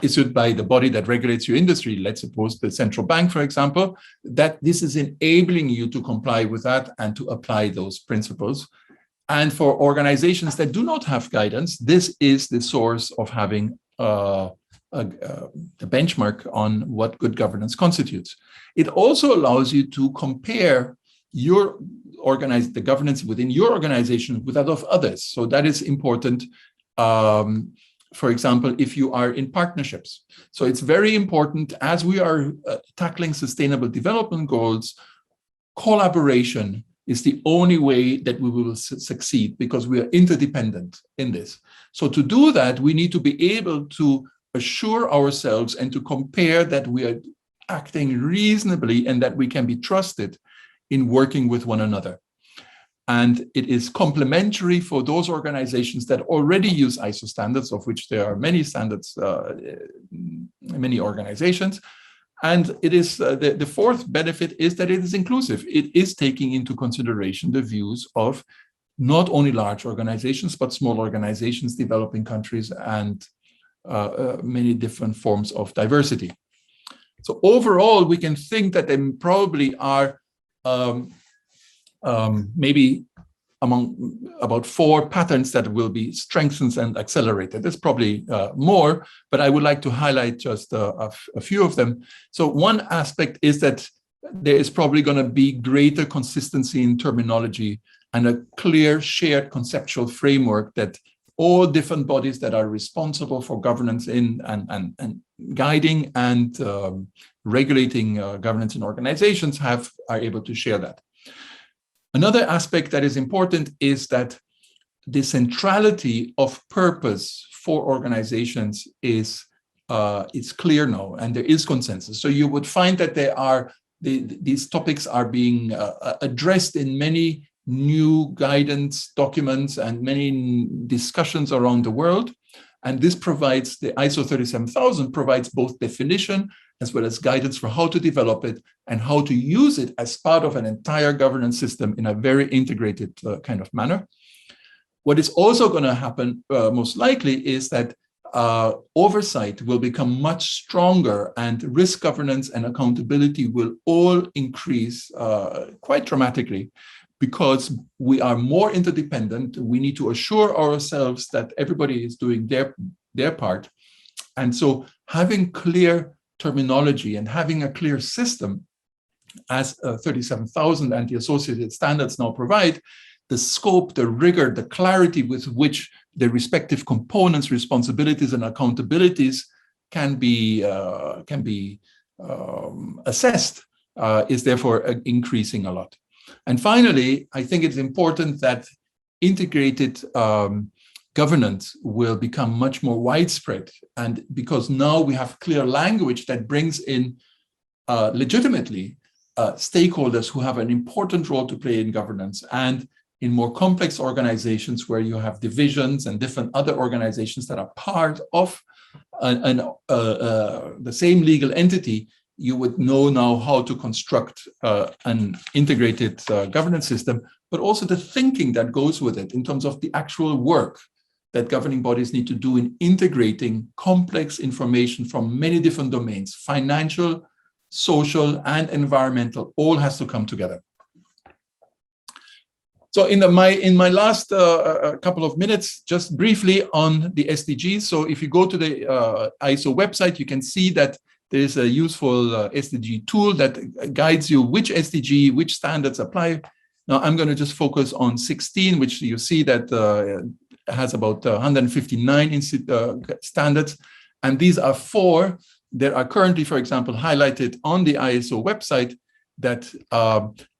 issued by the body that regulates your industry, let's suppose the central bank, for example, that this is enabling you to comply with that and to apply those principles. And for organizations that do not have guidance, this is the source of having the benchmark on what good governance constitutes. It also allows you to compare the governance within your organization with that of others. So that is important for example, if you are in partnerships. So it's very important as we are tackling sustainable development goals, collaboration is the only way that we will succeed because we are interdependent in this. So to do that, we need to be able to assure ourselves and to compare that we are acting reasonably and that we can be trusted in working with one another. And it is complementary for those organizations that already use ISO standards, of which there are many standards, many organizations. And it is the fourth benefit is that it is inclusive. It is taking into consideration the views of not only large organizations, but small organizations, developing countries, and many different forms of diversity. So overall, we can think that there probably are maybe among about 4 patterns that will be strengthened and accelerated. There's probably more, but I would like to highlight just a few of them. So one aspect is that there is probably going to be greater consistency in terminology and a clear shared conceptual framework that all different bodies that are responsible for governance in and guiding and regulating governance in organizations are able to share that. Another aspect that is important is that the centrality of purpose for organizations is clear now, and there is consensus. So you would find that these topics are being addressed in many new guidance documents and many discussions around the world. And this provides, the ISO 37000 provides both definition as well as guidance for how to develop it and how to use it as part of an entire governance system in a very integrated kind of manner. What is also going to happen, most likely, is that oversight will become much stronger and risk governance and accountability will all increase quite dramatically because we are more interdependent. We need to assure ourselves that everybody is doing their part. And so having clear terminology and having a clear system, as 37,000 and the associated standards now provide, the scope, the rigor, the clarity with which the respective components, responsibilities, and accountabilities can be assessed is therefore increasing a lot. And finally, I think it's important that integrated governance will become much more widespread, and because now we have clear language that brings in legitimately stakeholders who have an important role to play in governance, and in more complex organizations where you have divisions and different other organizations that are part of the same legal entity, you would know now how to construct an integrated governance system, but also the thinking that goes with it in terms of the actual work that governing bodies need to do in integrating complex information from many different domains, financial, social, and environmental, all has to come together. So in my last couple of minutes, just briefly on the SDGs. So if you go to the ISO website, you can see that there is a useful SDG tool that guides you which SDG, which standards apply. Now I'm going to just focus on 16, which you see that has about 159 standards. And these are 4 that are currently, for example, highlighted on the ISO website that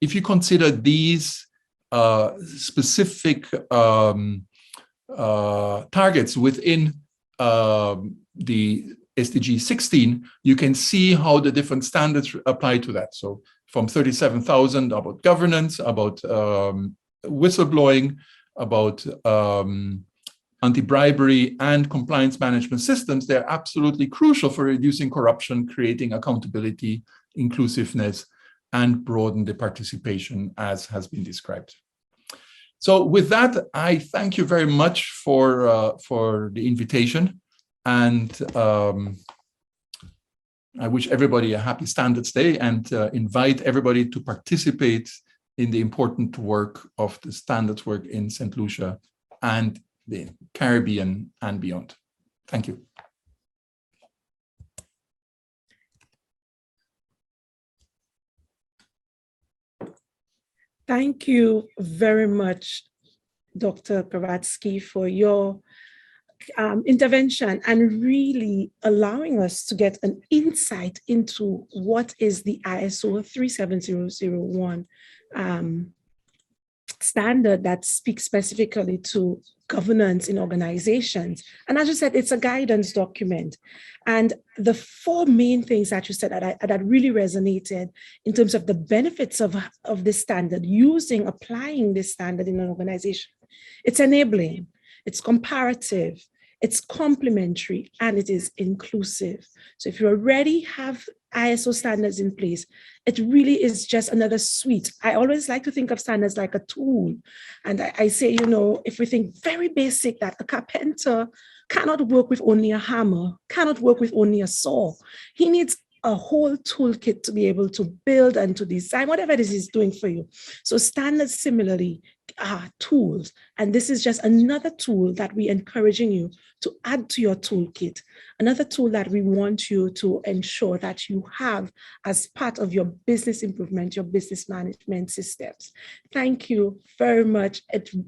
if you consider these specific targets within the SDG 16, you can see how the different standards apply to that. So from 37,000 about governance, about whistleblowing, about anti-bribery and compliance management systems, they're absolutely crucial for reducing corruption, creating accountability, inclusiveness, and broaden the participation as has been described. So with that, I thank you very much for the invitation, and I wish everybody a happy Standards Day and invite everybody to participate in the important work of the standards work in Saint Lucia and the Caribbean and beyond. Thank you. Thank you very much, Dr. Kravatsky, for your intervention and really allowing us to get an insight into what is the ISO 37001 standard that speaks specifically to governance in organizations. And as you said, it's a guidance document. And the four main things that you said that really resonated in terms of the benefits of this standard, applying this standard in an organization. It's enabling, it's comparative, it's complementary, and it is inclusive. So if you already have ISO standards in place, it really is just another suite. I always like to think of standards like a tool. And I say, if we think very basic, that a carpenter cannot work with only a hammer, cannot work with only a saw. He needs a whole toolkit to be able to build and to design whatever it is he's doing for you. So standards similarly are tools. And this is just another tool that we're encouraging you to add to your toolkit, another tool that we want you to ensure that you have as part of your business improvement, your business management systems. Thank you very much.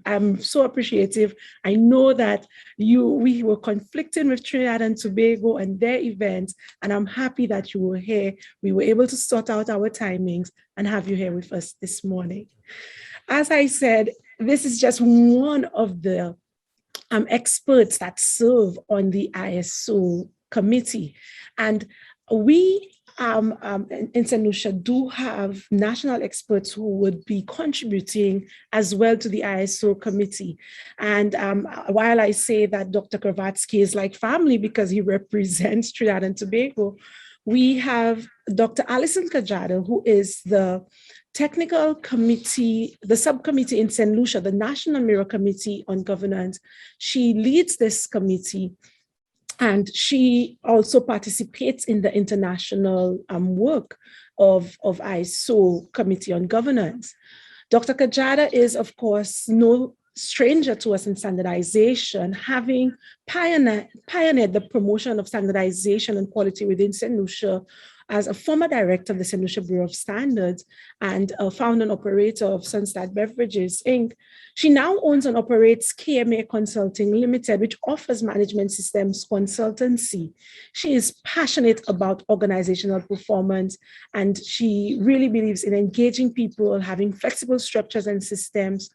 I'm so appreciative. I know that we were conflicting with Trinidad and Tobago and their events, and I'm happy that you were here. We were able to sort out our timings and have you here with us this morning. As I said, this is just one of the experts that serve on the ISO committee. And we in Saint Lucia do have national experts who would be contributing as well to the ISO committee. And while I say that Dr. Kravatsky is like family because he represents Trinidad and Tobago, we have Dr. Alison Kajada, who is the technical committee, the subcommittee in Saint Lucia, the National Mirror Committee on Governance. She leads this committee, and she also participates in the international work of ISO Committee on Governance. Dr. Kajada is, of course, no stranger to us in standardization, having pioneered the promotion of standardization and quality within Saint Lucia as a former director of the Saint Lucia Bureau of Standards and a founder and operator of Sunstart Beverages, Inc. She now owns and operates KMA Consulting Limited, which offers management systems consultancy. She is passionate about organizational performance, and she really believes in engaging people, having flexible structures and systems,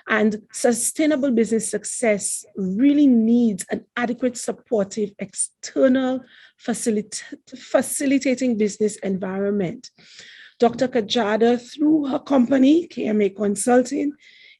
and sustainable business success really needs an adequate supportive external facilitating business environment. Dr. Kajada, through her company, KMA Consulting,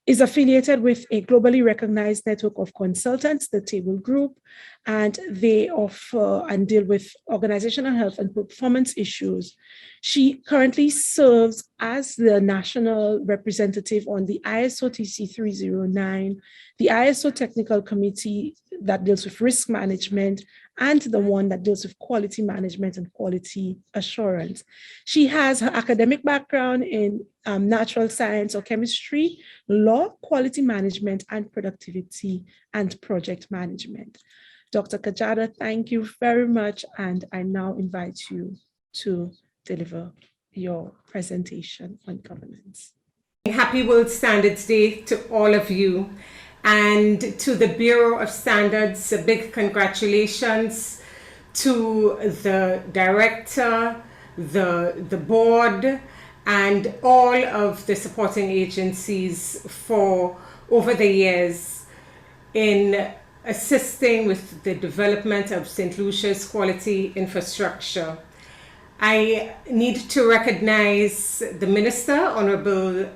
is affiliated with a globally recognized network of consultants, the Table Group, and they offer and deal with organizational health and performance issues. She currently serves as the national representative on the ISO TC 309, the ISO Technical Committee that deals with risk management, and the one that deals with quality management and quality assurance. She has her academic background in natural science or chemistry, law, quality management, and productivity and project management. Dr. Kajada, thank you very much, and I now invite you to deliver your presentation on governance. Happy World Standards Day to all of you. And to the Bureau of Standards, a big congratulations to the director, the board, and all of the supporting agencies for over the years in assisting with the development of St. Lucia's quality infrastructure. I need to recognize the Minister, Honorable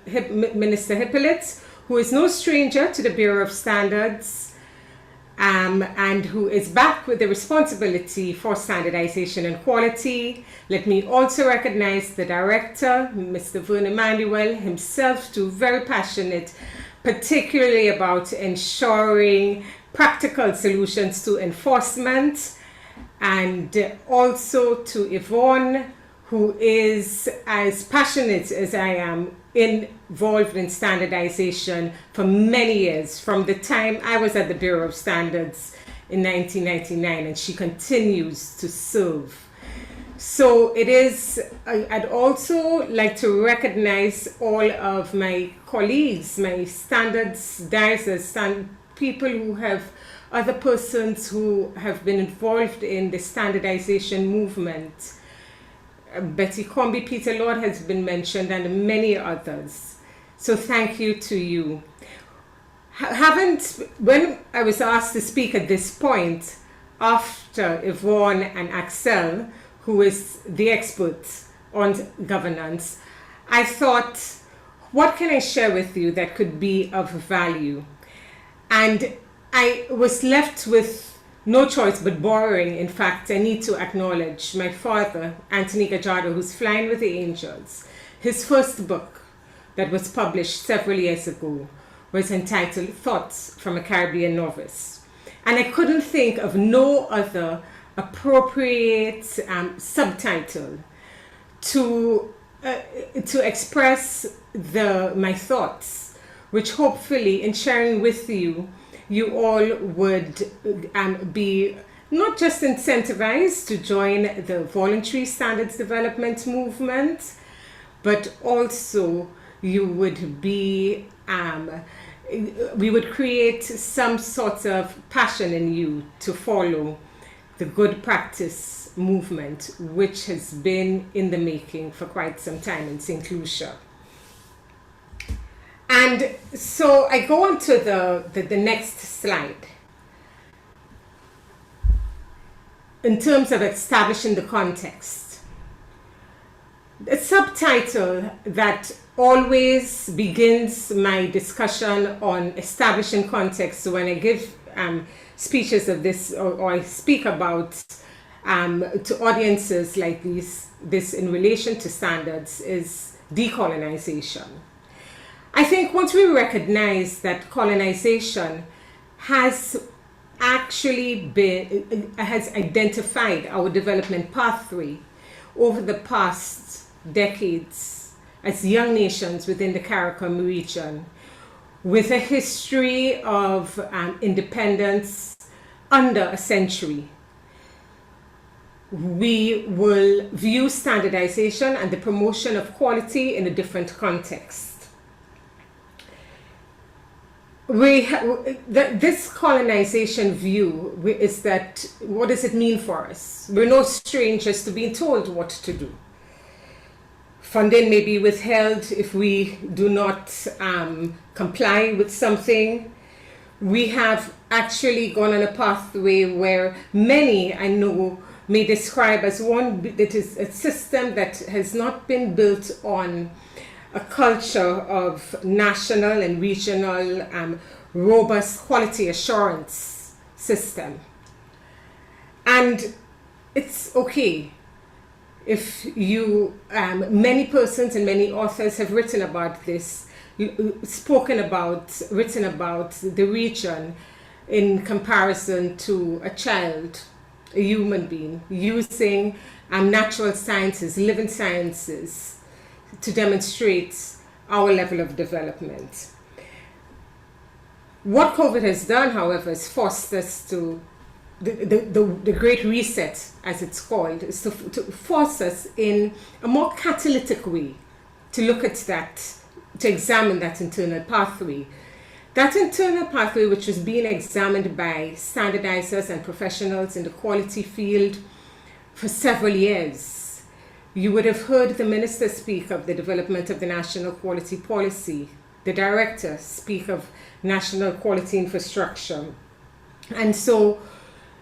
Minister Hippolyte, who is no stranger to the Bureau of Standards and who is back with the responsibility for standardization and quality. Let me also recognize the director, Mr. Verne Emmanuel, himself too very passionate, particularly about ensuring practical solutions to enforcement, and also to Yvonne, who is as passionate as I am involved in standardization for many years, from the time I was at the Bureau of Standards in 1999, and she continues to serve. So it is, I'd also like to recognize all of my colleagues, my standards diocese, people who have other persons who have been involved in the standardization movement. Betty Comby, Peter Lord has been mentioned, and many others. So thank you to you. When I was asked to speak at this point, after Verne and Axel, who is the expert on governance, I thought, what can I share with you that could be of value? And I was left with no choice but borrowing. In fact, I need to acknowledge my father, Anthony Gajado, who's flying with the angels. His first book that was published several years ago was entitled Thoughts from a Caribbean Novice. And I couldn't think of no other appropriate subtitle to express my thoughts, which hopefully in sharing with you, you all would be not just incentivized to join the voluntary standards development movement, but also you would be, we would create some sort of passion in you to follow the good practice movement, which has been in the making for quite some time in Saint Lucia. And so I go on to the next slide. In terms of establishing the context, the subtitle that always begins my discussion on establishing context, so when I give speeches of this, or I speak about to audiences like this in relation to standards, is decolonization. I think once we recognize that colonization has actually has identified our development pathway over the past decades as young nations within the CARICOM region, with a history of independence under a century, we will view standardization and the promotion of quality in a different context. This colonization view is that, what does it mean for us? We're no strangers to being told what to do. Funding may be withheld if we do not comply with something. We have actually gone on a pathway where many, I know, may describe as one that is a system that has not been built on a culture of national and regional robust quality assurance system. And it's okay if you, many persons and many authors have written about this, written about the region in comparison to a child, a human being, using natural sciences, living sciences, to demonstrate our level of development. What COVID has done, however, is forced us to, the Great Reset, as it's called, is to force us in a more catalytic way to look at that, to examine that internal pathway. That internal pathway, which was being examined by standardizers and professionals in the quality field for several years. You would have heard the minister speak of the development of the national quality policy, the director speak of national quality infrastructure. And so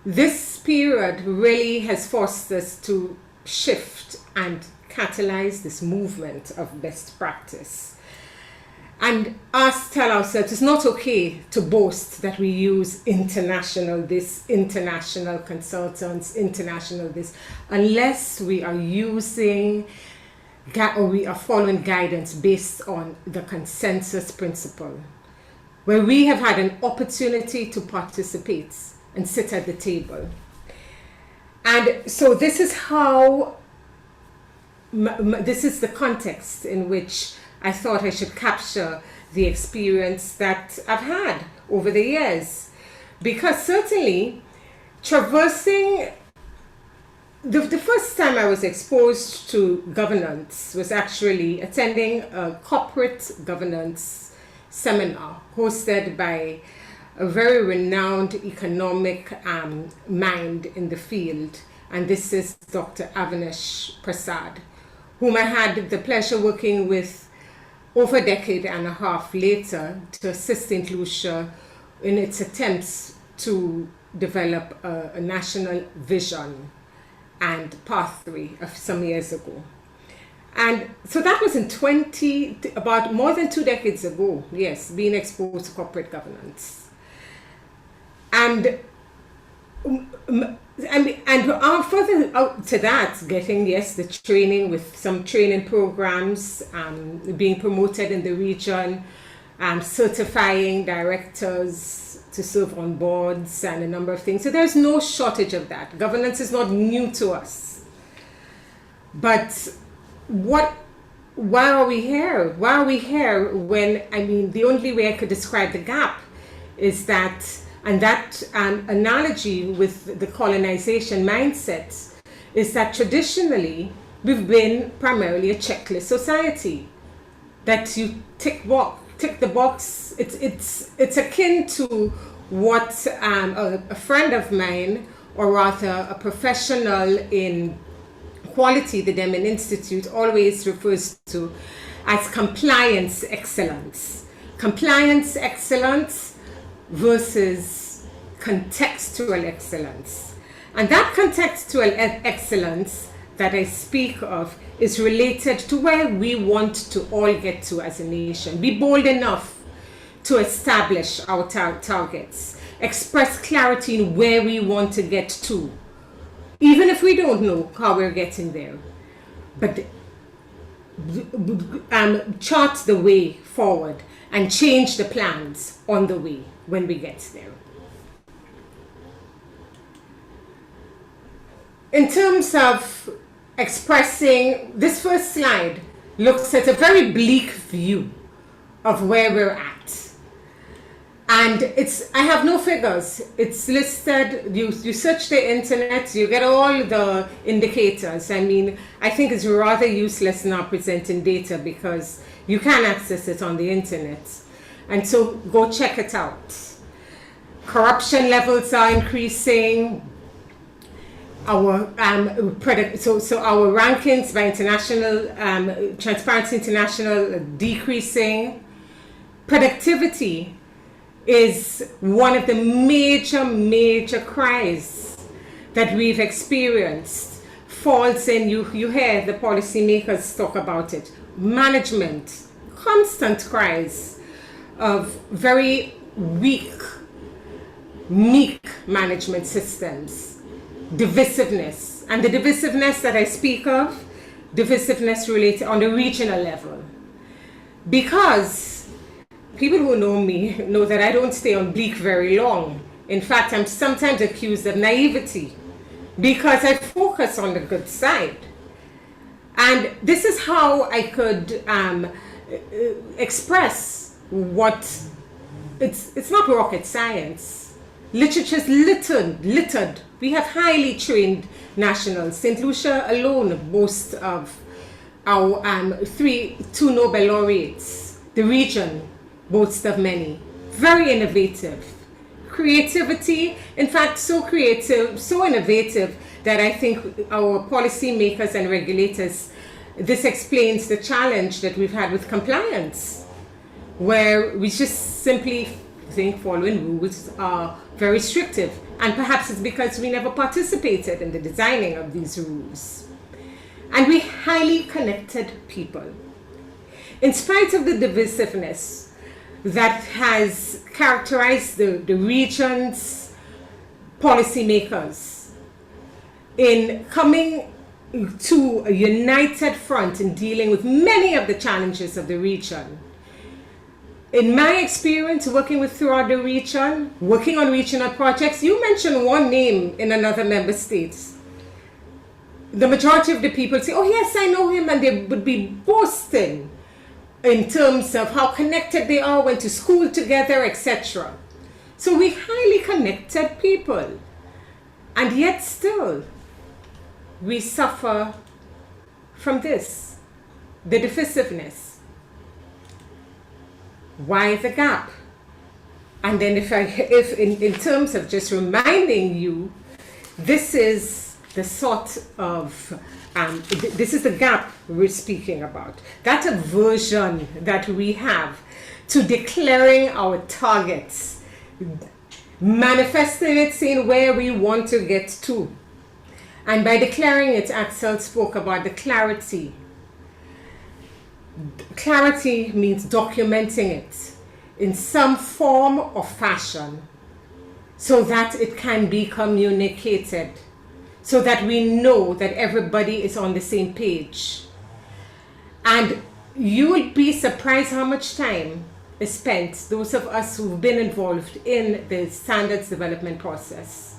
this period really has forced us to shift and catalyze this movement of best practice. And us tell ourselves it's not okay to boast that we use international this, international consultants, international this, unless we are using or we are following guidance based on the consensus principle, where we have had an opportunity to participate and sit at the table. And so this is how, this is the context in which I thought I should capture the experience that I've had over the years. Because certainly, traversing, the first time I was exposed to governance was actually attending a corporate governance seminar hosted by a very renowned economic mind in the field, and this is Dr. Avinash Prasad, whom I had the pleasure working with over a decade and a half later to assist Saint Lucia in its attempts to develop a national vision and pathway of some years ago. And so that was in about more than 2 decades ago, yes, being exposed to corporate governance. And further out to that, getting, yes, the training with some training programs, being promoted in the region, certifying directors to serve on boards and a number of things. So there's no shortage of that. Governance is not new to us. But why are we here? Why are we here when, I mean, the only way I could describe the gap is that, and that analogy with the colonization mindset is that traditionally we've been primarily a checklist society, that you tick the box. It's akin to what a friend of mine, or rather a professional in quality, the Deming Institute always refers to as compliance excellence. Compliance excellence versus contextual excellence. And that contextual excellence that I speak of is related to where we want to all get to as a nation. Be bold enough to establish our targets, express clarity in where we want to get to, even if we don't know how we're getting there, but chart the way forward and change the plans on the way when we get there. In terms of expressing, this first slide looks at a very bleak view of where we're at. And I have no figures. It's listed, you search the internet, you get all the indicators. I mean, I think it's rather useless now presenting data because you can access it on the internet. And so go check it out. Corruption levels are increasing. Our so our rankings by international Transparency International are decreasing. Productivity is one of the major cries that we've experienced. Falls in, you hear the policymakers talk about it. Management, constant cries of very weak, meek management systems. Divisiveness, and the divisiveness that I speak of, divisiveness related on the regional level. Because people who know me know that I don't stay on bleak very long. In fact, I'm sometimes accused of naivety because I focus on the good side. And this is how I could express what, it's not rocket science. Literature is littered. We have highly trained nationals. Saint Lucia alone boasts of our two Nobel laureates. The region boasts of many. Very innovative. Creativity, in fact, so creative, so innovative that I think our policymakers and regulators, this explains the challenge that we've had with compliance, where we just simply think following rules are very restrictive, and perhaps it's because we never participated in the designing of these rules. And we highly connected people. In spite of the divisiveness that has characterized the region's policymakers in coming to a united front in dealing with many of the challenges of the region. In my experience working throughout the region, working on regional projects, you mentioned one name in another member state. The majority of the people say, oh yes, I know him, and they would be boasting in terms of how connected they are, went to school together, etc. So we highly connected people, and yet still we suffer from this, the divisiveness. Why the gap? And then if in terms of just reminding you, this is the sort of, this is the gap we're speaking about. That aversion that we have to declaring our targets, manifesting it, saying where we want to get to. And by declaring it, Axel spoke about the clarity. Clarity means documenting it in some form or fashion so that it can be communicated, so that we know that everybody is on the same page. And you will be surprised how much time is spent, those of us who've been involved in the standards development process,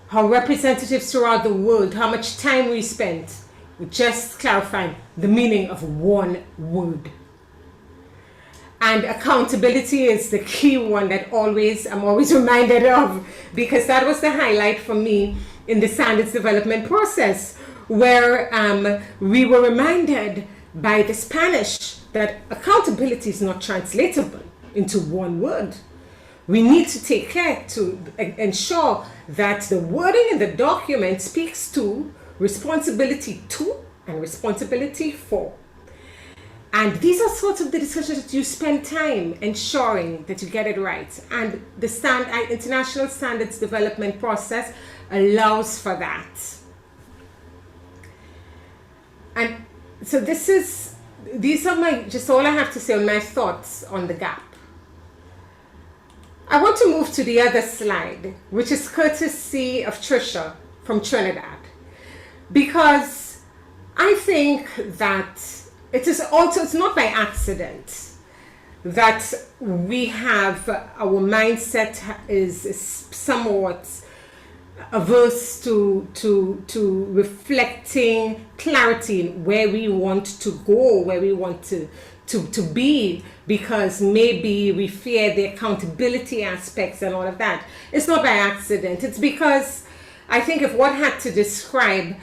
how representatives throughout the world, how much time we spent just clarifying the meaning of one word. And accountability is the key one that I'm always reminded of, because that was the highlight for me in the standards development process, where we were reminded by the Spanish that accountability is not translatable into one word. We need to take care to ensure that the wording in the document speaks to responsibility to and responsibility for. And these are sorts of the discussions that you spend time ensuring that you get it right. And the international standards development process allows for that. And so these are just all I have to say on my thoughts on the gap. I want to move to the other slide, which is courtesy of Trisha from Trinidad, because I think that it's not by accident that we have, our mindset is somewhat averse to reflecting clarity in where we want to go, where we want to be, because maybe we fear the accountability aspects and all of that. It's not by accident. It's because I think if one had to describe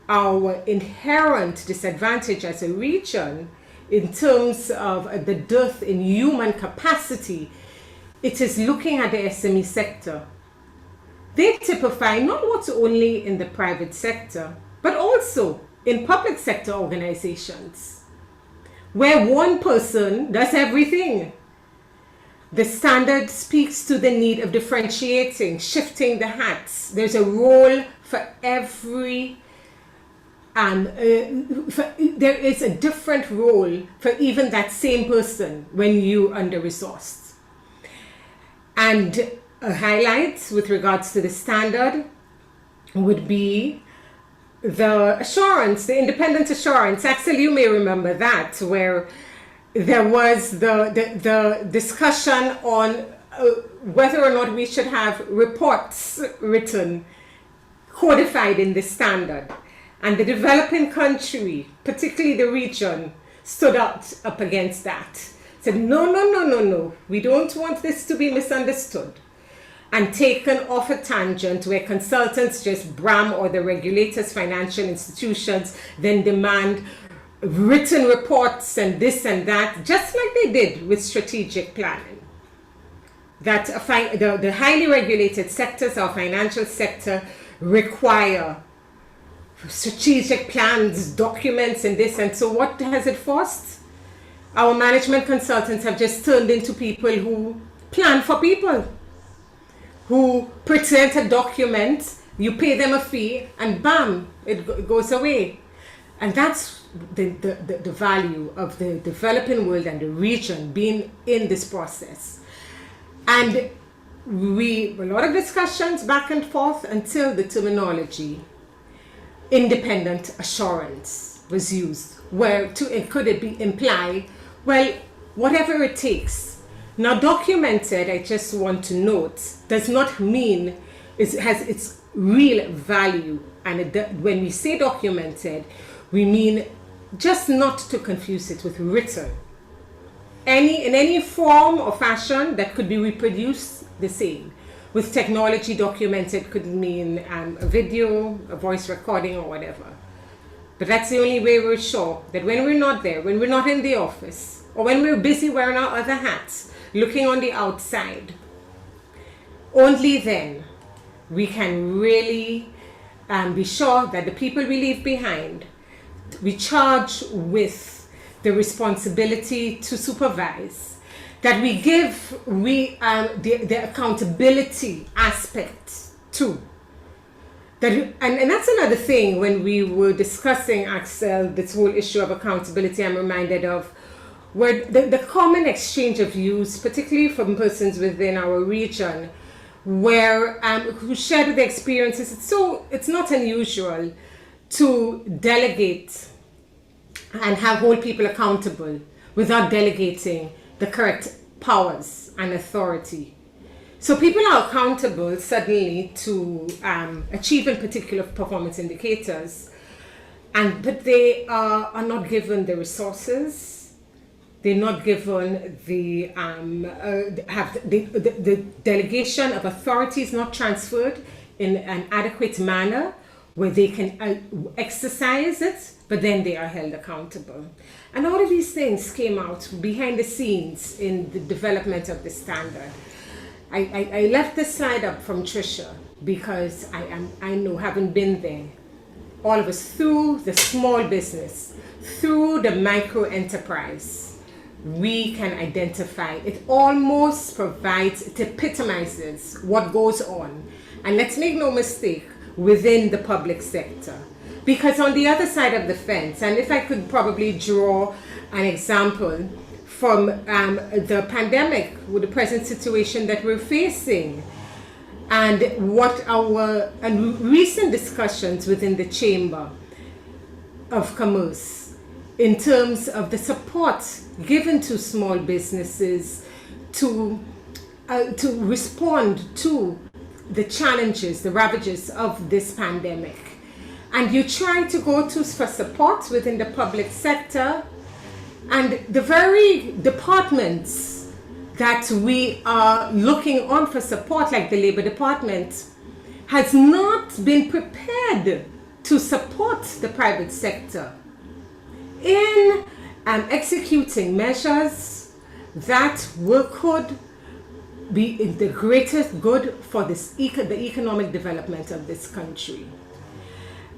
our inherent disadvantage as a region in terms of the dearth in human capacity, it is looking at the SME sector. They typify not what's only in the private sector, but also in public sector organizations, where one person does everything. The standard speaks to the need of differentiating, shifting the hats. There's a role for every, there is a different role for even that same person when you under-resourced. And a highlight with regards to the standard would be the assurance, the independent assurance. Axel, you may remember that, where there was the discussion on whether or not we should have reports written, codified in the standard. And the developing country, particularly the region, stood up against that. Said, no, we don't want this to be misunderstood and taken off a tangent where consultants just bram, or the regulators, financial institutions, then demand written reports and this and that, just like they did with strategic planning. That the highly regulated sectors, our financial sector, require strategic plans, documents, and this. And so what has it forced? Our management consultants have just turned into people who plan for people, who present a document, you pay them a fee, and bam, it goes away. And that's the value of the developing world and the region being in this process. And a lot of discussions back and forth until the terminology independent assurance was used, where could it be imply, well, whatever it takes. Now, documented, I just want to note, does not mean it has its real value. And when we say documented, we mean just not to confuse it with written. In any form or fashion that could be reproduced, the same. With technology, documented could mean a video, a voice recording, or whatever. But that's the only way we're sure that when we're not there, when we're not in the office, or when we're busy wearing our other hats, looking on the outside, only then we can really be sure that the people we leave behind, we charge with the responsibility to supervise, that we give the accountability aspect too. And that's another thing when we were discussing, Axel, this whole issue of accountability, I'm reminded of, where the common exchange of views, particularly from persons within our region, where who shared their experiences. It's not unusual to delegate and hold people accountable without delegating the correct powers and authority. So people are accountable suddenly to achieving particular performance indicators, but they are not given the resources. They're not given the delegation of authority is not transferred in an adequate manner where they can exercise it, but then they are held accountable. And all of these things came out behind the scenes in the development of the standard. I left this slide up from Tricia because I know, having been there, all of us, through the small business, through the micro enterprise, we can identify. It almost provides, it epitomizes what goes on. And let's make no mistake, within the public sector. Because on the other side of the fence, and if I could probably draw an example from the pandemic, with the present situation that we're facing, and what our recent discussions within the Chamber of Commerce in terms of the support given to small businesses to respond to the challenges, the ravages of this pandemic. And you try to go for support within the public sector, and the very departments that we are looking on for support, like the Labor Department, has not been prepared to support the private sector in executing measures that could be in the greatest good for the economic development of this country.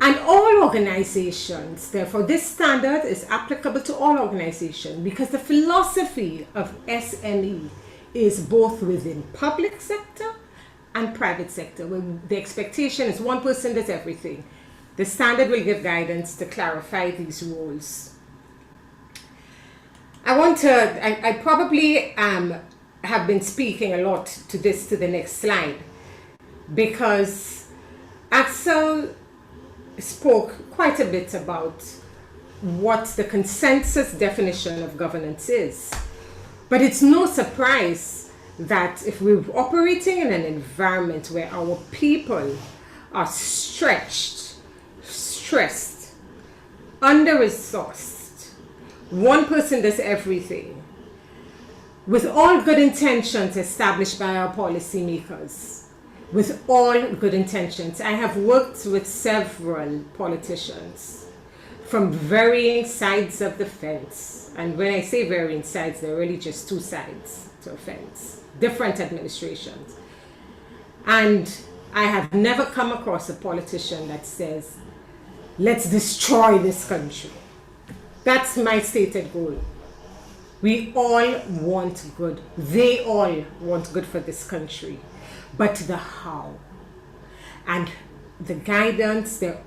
And all organizations, therefore, this standard is applicable to all organizations because the philosophy of SME is both within public sector and private sector, where the expectation is one person does everything. The standard will give guidance to clarify these roles. I probably have been speaking a lot to the next slide, because Axel spoke quite a bit about what the consensus definition of governance is. But it's no surprise that if we're operating in an environment where our people are stretched, stressed, under-resourced, one person does everything, with all good intentions established by our policymakers, with all good intentions. I have worked with several politicians from varying sides of the fence. And when I say varying sides, there are really just two sides to a fence, different administrations. And I have never come across a politician that says, let's destroy this country. That's my stated goal. We all want good. They all want good for this country. But the how and the guidance, there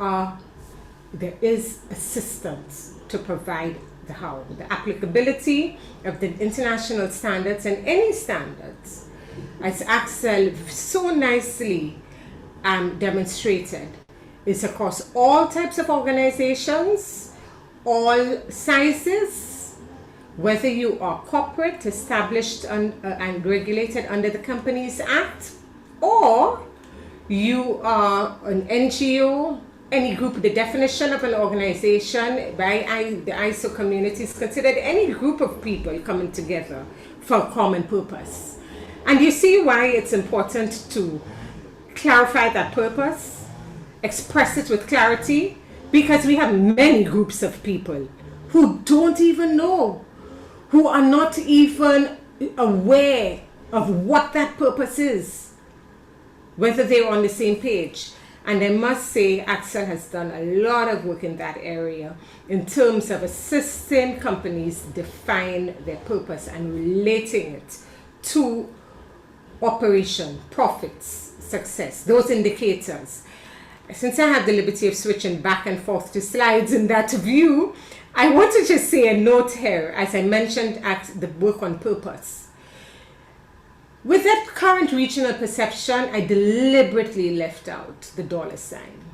is assistance to provide the how. The applicability of the international standards and any standards, as Axel so nicely demonstrated, is across all types of organizations, all sizes, whether you are corporate, established and regulated under the Companies Act, or you are an NGO, any group. The definition of an organization by the ISO community is considered any group of people coming together for a common purpose. And you see why it's important to clarify that purpose, express it with clarity, because we have many groups of people who don't even know who are not even aware of what that purpose is, whether they're on the same page. And I must say, Axel has done a lot of work in that area in terms of assisting companies define their purpose and relating it to operation, profits, success, those indicators. Since I have the liberty of switching back and forth to slides in that view, I want to just say a note here, as I mentioned at the work on purpose. With that current regional perception, I deliberately left out the dollar sign.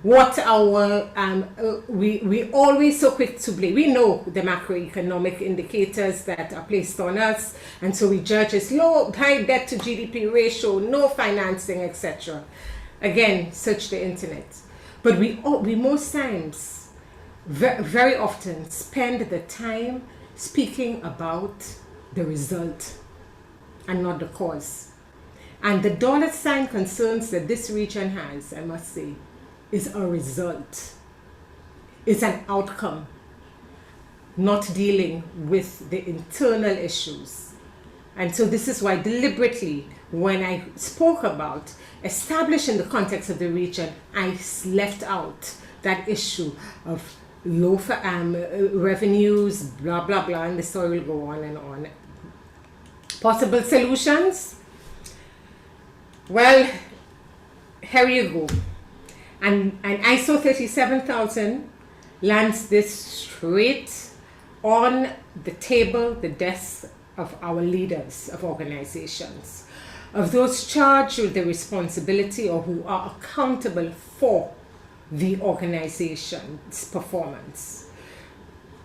What our, we always so quick to blame. We know the macroeconomic indicators that are placed on us, and so we judge as low, high debt to GDP ratio, no financing, etc. Again, search the internet. But we most times, very often, spend the time speaking about the result and not the cause. And the dollar sign concerns that this region has, I must say, is a result. It's an outcome, not dealing with the internal issues. And so this is why deliberately, when I spoke about establishing the context of the region, I left out that issue of low revenues, blah, blah, blah, and the story will go on and on. Possible solutions? Well, here you go. And ISO 37000 lands this straight on the table, the desk of our leaders of organizations, of those charged with the responsibility or who are accountable for the organization's performance.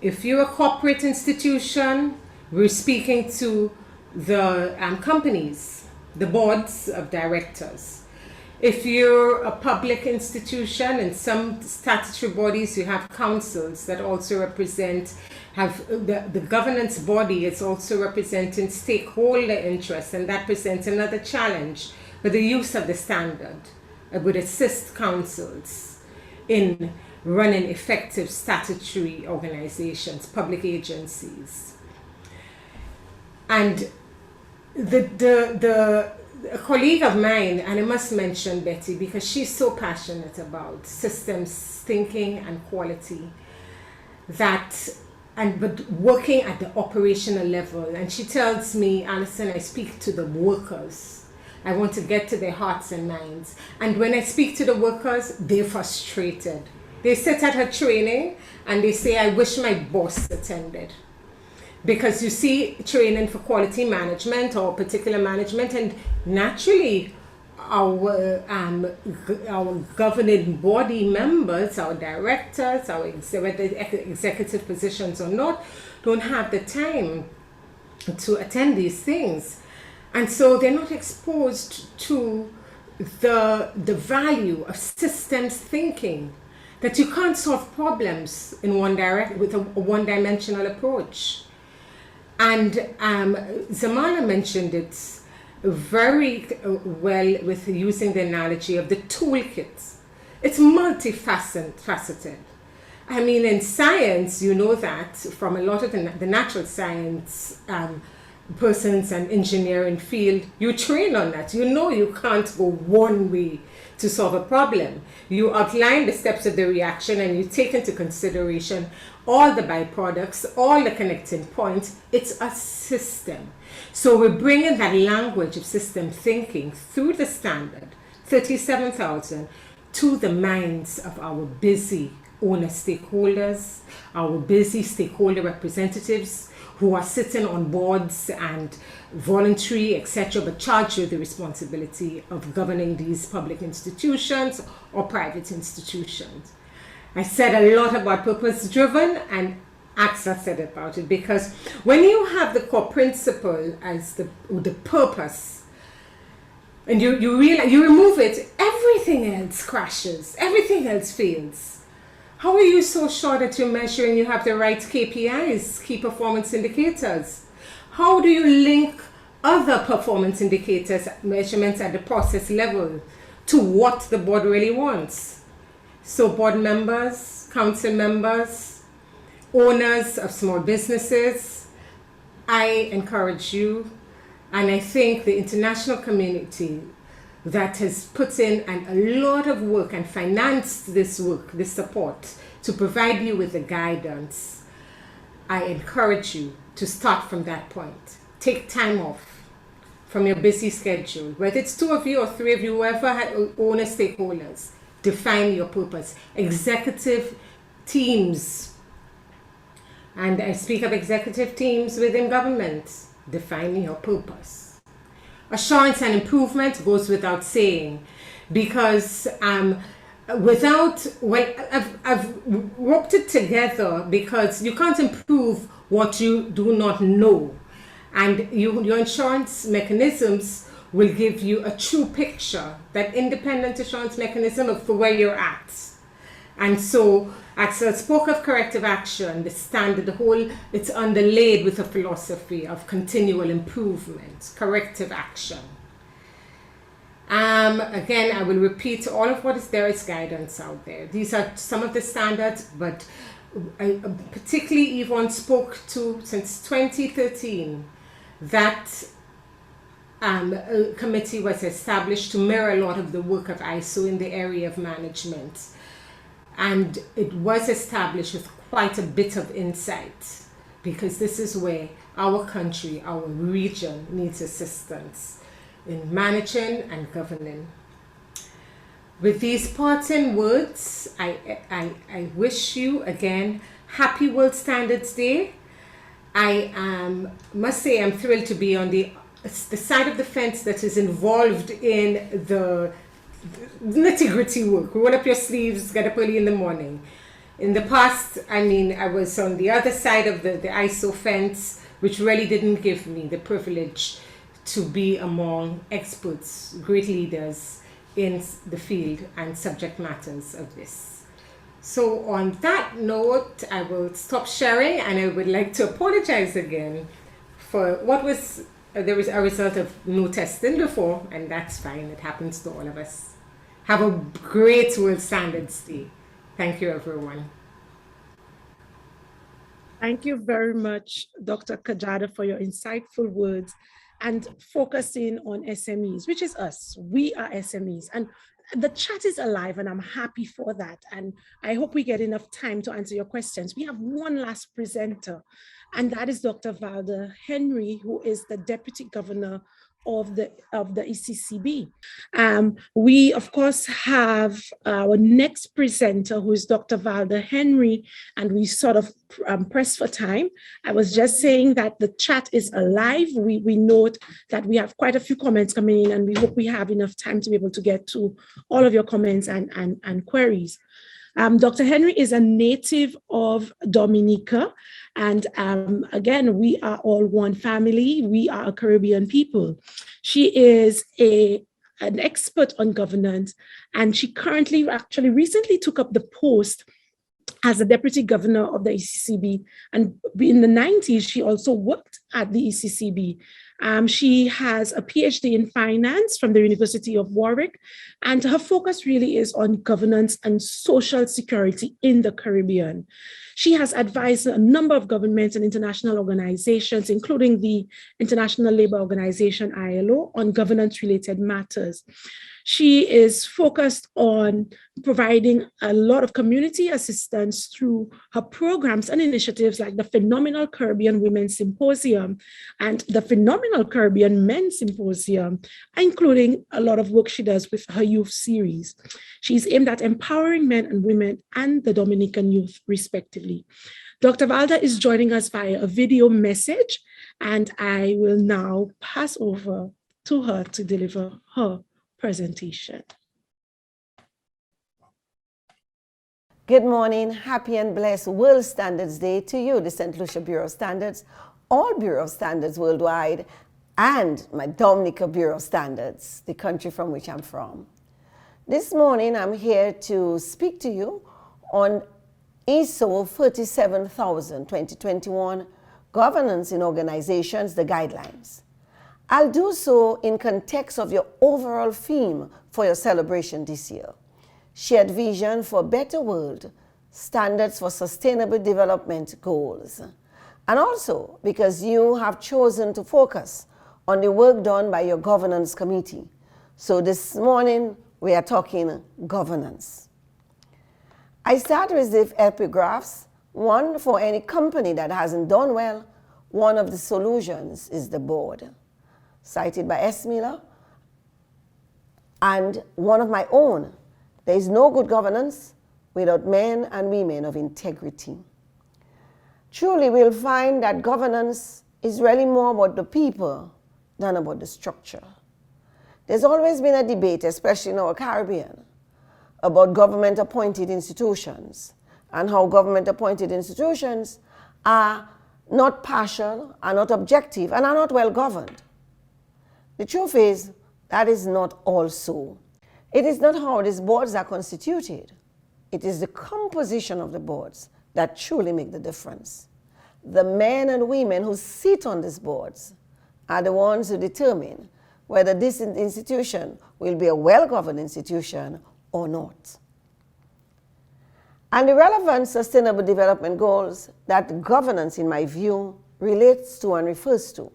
If you're a corporate institution, we're speaking to the companies, the boards of directors. If you're a public institution, in some statutory bodies you have councils that also represent, have the governance body is also representing stakeholder interests, and that presents another challenge with the use of the standard. It would assist councils in running effective statutory organizations, public agencies. And a colleague of mine, and I must mention Betty because she's so passionate about systems thinking and quality, but working at the operational level. And she tells me, Alison, I speak to the workers. I want to get to their hearts and minds. And when I speak to the workers, they're frustrated. They sit at her training and they say, I wish my boss attended. Because you see training for quality management or particular management, and naturally our governing body members, our directors, whether executive positions or not, don't have the time to attend these things. And so they're not exposed to the value of systems thinking, that you can't solve problems in with a one-dimensional approach. And Zamana mentioned it very well with using the analogy of the toolkit. It's multifaceted. I mean, in science, you know that from a lot of the natural science persons and engineering field, you train on that. You know you can't go one way to solve a problem. You outline the steps of the reaction and you take into consideration all the byproducts, all the connecting points. It's a system. So we're bringing that language of system thinking through the standard 37,000 to the minds of our busy owner stakeholders, our busy stakeholder representatives who are sitting on boards and voluntary, etc., but charged with the responsibility of governing these public institutions or private institutions. I said a lot about purpose-driven, and Axel said about it, because when you have the core principle as the purpose, and you remove it, everything else crashes, everything else fails. How are you so sure that you're measuring, you have the right KPIs, key performance indicators? How do you link other performance indicators, measurements at the process level, to what the board really wants? So board members, council members, owners of small businesses, I encourage you, and I think the international community that has put in a lot of work and financed this work, this support, to provide you with the guidance, I encourage you to start from that point. Take time off from your busy schedule, whether it's 2 of you or 3 of you, whoever owner stakeholders, define your purpose. Executive teams, and I speak of executive teams within government, define your purpose. Assurance and improvement goes without saying, because I've roped it together because you can't improve what you do not know. And your insurance mechanisms will give you a true picture, that independent assurance mechanism of for where you're at. And so Axel spoke of corrective action, the standard, it's underlaid with a philosophy of continual improvement, corrective action. Again, I will repeat all of what is there is guidance out there. These are some of the standards, but particularly Yvonne spoke to, since 2013, that a committee was established to mirror a lot of the work of ISO in the area of management. And it was established with quite a bit of insight, because this is where our country, our region needs assistance in managing and governing. With these parting words, I wish you again happy World Standards Day. I must say I'm thrilled to be on the side of the fence that is involved in the nitty-gritty work. Roll up your sleeves, get up early in the morning. In the past, I was on the other side of the ISO fence, which really didn't give me the privilege to be among experts, great leaders in the field and subject matters of this. So on that note, I will stop sharing, and I would like to apologize again for what was there was a result of no testing before, and that's fine. It happens to all of us. Have a great World Standards Day. Thank you, everyone. Thank you very much, Dr. Kajada, for your insightful words and focusing on SMEs, which is us. We are SMEs. And the chat is alive, and I'm happy for that. And I hope we get enough time to answer your questions. We have one last presenter, and that is Dr. Valda Henry, who is the Deputy Governor of the ECCB. We, of course, have our next presenter, who is Dr. Valda Henry, and we sort of pressed for time. I was just saying that the chat is alive. We note that we have quite a few comments coming in, and we hope we have enough time to be able to get to all of your comments and queries. Dr. Henry is a native of Dominica, and again, we are all one family. We are a Caribbean people. She is an expert on governance, and she currently recently took up the post as the Deputy Governor of the ECCB, and in the 90s, she also worked at the ECCB. She has a PhD in finance from the University of Warwick, and her focus really is on governance and social security in the Caribbean. She has advised a number of governments and international organizations, including the International Labour Organization, ILO, on governance-related matters. She is focused on providing a lot of community assistance through her programs and initiatives like the Phenomenal Caribbean Women's Symposium and the Phenomenal Caribbean Men's Symposium, including a lot of work she does with her youth series. She's aimed at empowering men and women and the Dominican youth, respectively. Dr. Valda is joining us via a video message, and I will now pass over to her to deliver her presentation. Good morning, happy and blessed World Standards Day to you, the Saint Lucia Bureau of Standards, all Bureau of Standards worldwide, and my Dominica Bureau of Standards, the country from which I'm from. This morning, I'm here to speak to you on ISO 37000 2021, Governance in Organizations, the Guidelines. I'll do so in context of your overall theme for your celebration this year. Shared vision for a better world, standards for sustainable development goals. and also because you have chosen to focus on the work done by your governance committee. So this morning, we are talking governance. I start with the epigraphs. One, for any company that hasn't done well, one of the solutions is the board, cited by S. Miller. And one of my own, there is no good governance without men and women of integrity. Truly, we'll find that governance is really more about the people than about the structure. There's always been a debate, especially in our Caribbean, about government-appointed institutions and how government-appointed institutions are not partial, are not objective, and are not well governed. The truth is, that is not all so. It is not how these boards are constituted. It is the composition of the boards that truly make the difference. The men and women who sit on these boards are the ones who determine whether this institution will be a well-governed institution or not. And the relevant sustainable development goals that governance, in my view, relates to and refers to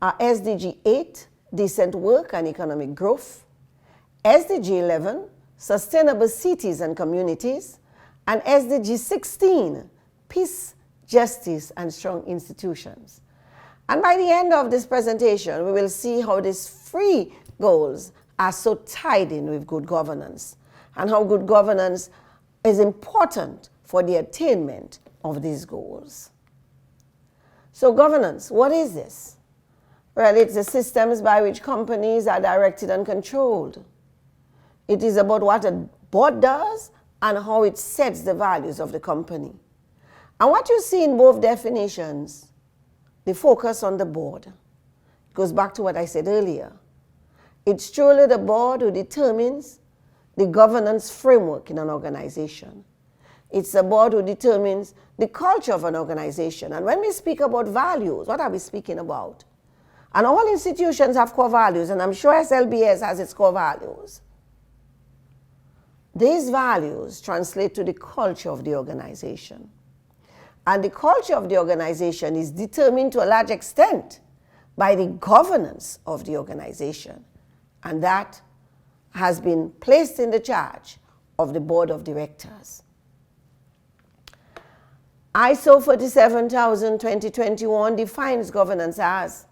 are SDG 8, decent work and economic growth, SDG 11, sustainable cities and communities, and SDG 16, peace, justice, and strong institutions. And by the end of this presentation, we will see how these three goals are so tied in with good governance, and how good governance is important for the attainment of these goals. So governance, what is this? Well, it's the systems by which companies are directed and controlled. It is about what a board does and how it sets the values of the company. And what you see in both definitions, the focus on the board, it goes back to what I said earlier. It's truly the board who determines the governance framework in an organization. It's the board who determines the culture of an organization. And when we speak about values, what are we speaking about? And all institutions have core values, and I'm sure SLBS has its core values. These values translate to the culture of the organization. And the culture of the organization is determined to a large extent by the governance of the organization. And that has been placed in the charge of the board of directors. ISO 47000:2021 defines governance as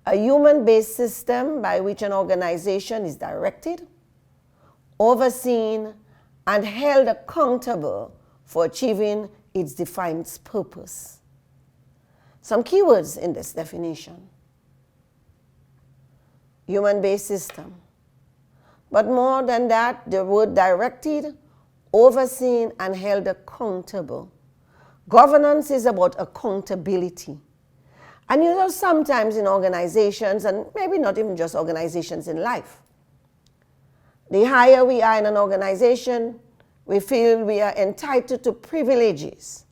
a human-based system by which an organization is directed, overseen, and held accountable for achieving its defined purpose. Some keywords in this definition. Human-based system. But more than that, the word directed, overseen, and held accountable. Governance is about accountability. And you know, sometimes in organizations, and maybe not even just organizations in life, the higher we are in an organization, we feel we are entitled to privileges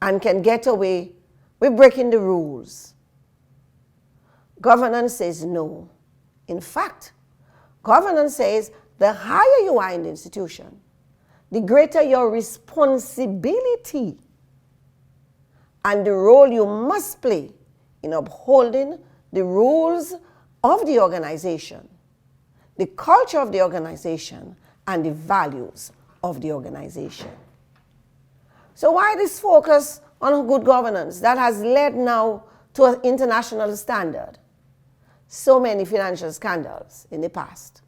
and can get away with breaking the rules. Governance says no. In fact, governance says the higher you are in the institution, the greater your responsibility and the role you must play in upholding the rules of the organization, the culture of the organization, and the values of the organization. So why this focus on good governance that has led now to an international standard? So many financial scandals in the past.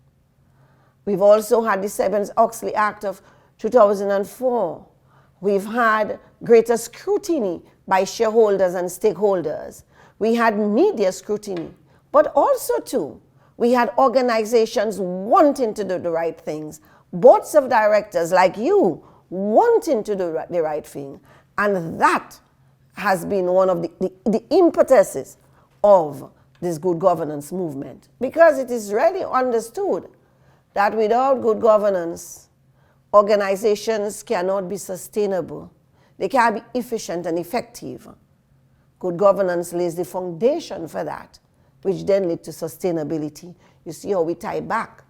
We've also had the Sarbanes-Oxley Act of 2004. We've had greater scrutiny by shareholders and stakeholders. We had media scrutiny, but also too, we had organizations wanting to do the right things, boards of directors like you wanting to do the right thing. And that has been one of the impetuses of this good governance movement, because it is really understood that without good governance, organizations cannot be sustainable. They can't be efficient and effective. Good governance lays the foundation for that, which then leads to sustainability. You see how we tie back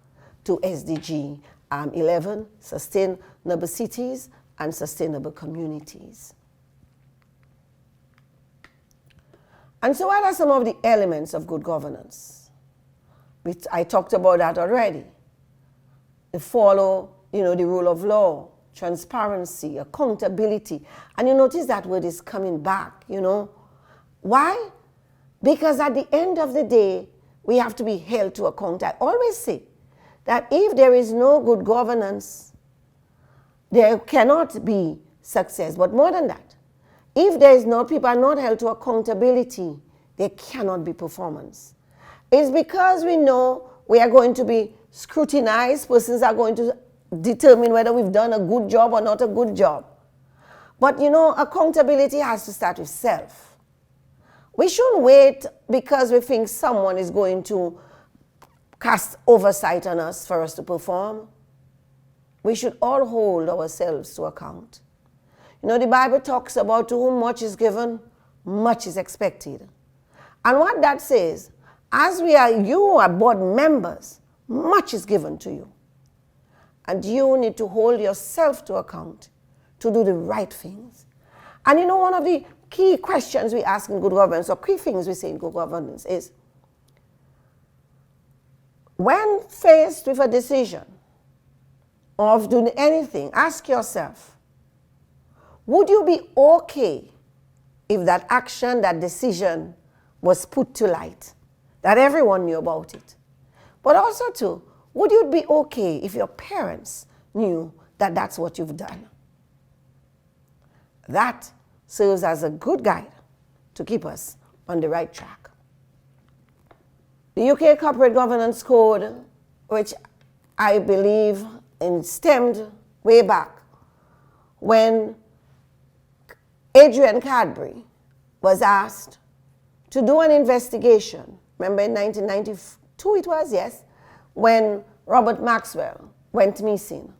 to SDG 11, sustainable cities and sustainable communities. And so what are some of the elements of good governance? I talked about that already. They follow, the rule of law, transparency, accountability. And you notice that word is coming back, Why? Because at the end of the day, we have to be held to account. I always say that if there is no good governance, there cannot be success. But more than that, if people are not held to accountability, there cannot be performance. It's because we know we are going to be scrutinized. Persons are going to determine whether we've done a good job or not a good job. But accountability has to start with self. We shouldn't wait because we think someone is going to cast oversight on us for us to perform. We should all hold ourselves to account. The Bible talks about to whom much is given, much is expected. And what that says, you are board members, much is given to you. And you need to hold yourself to account to do the right things. And one of the key questions we ask in good governance, or key things we say in good governance is, when faced with a decision of doing anything, ask yourself, would you be okay if that action, that decision was put to light, that everyone knew about it? But also too, would you be okay if your parents knew that that's what you've done? That serves as a good guide to keep us on the right track. The UK Corporate Governance Code, which I believe stemmed way back when Adrian Cadbury was asked to do an investigation. Remember in 1992 it was, yes, when Robert Maxwell went missing.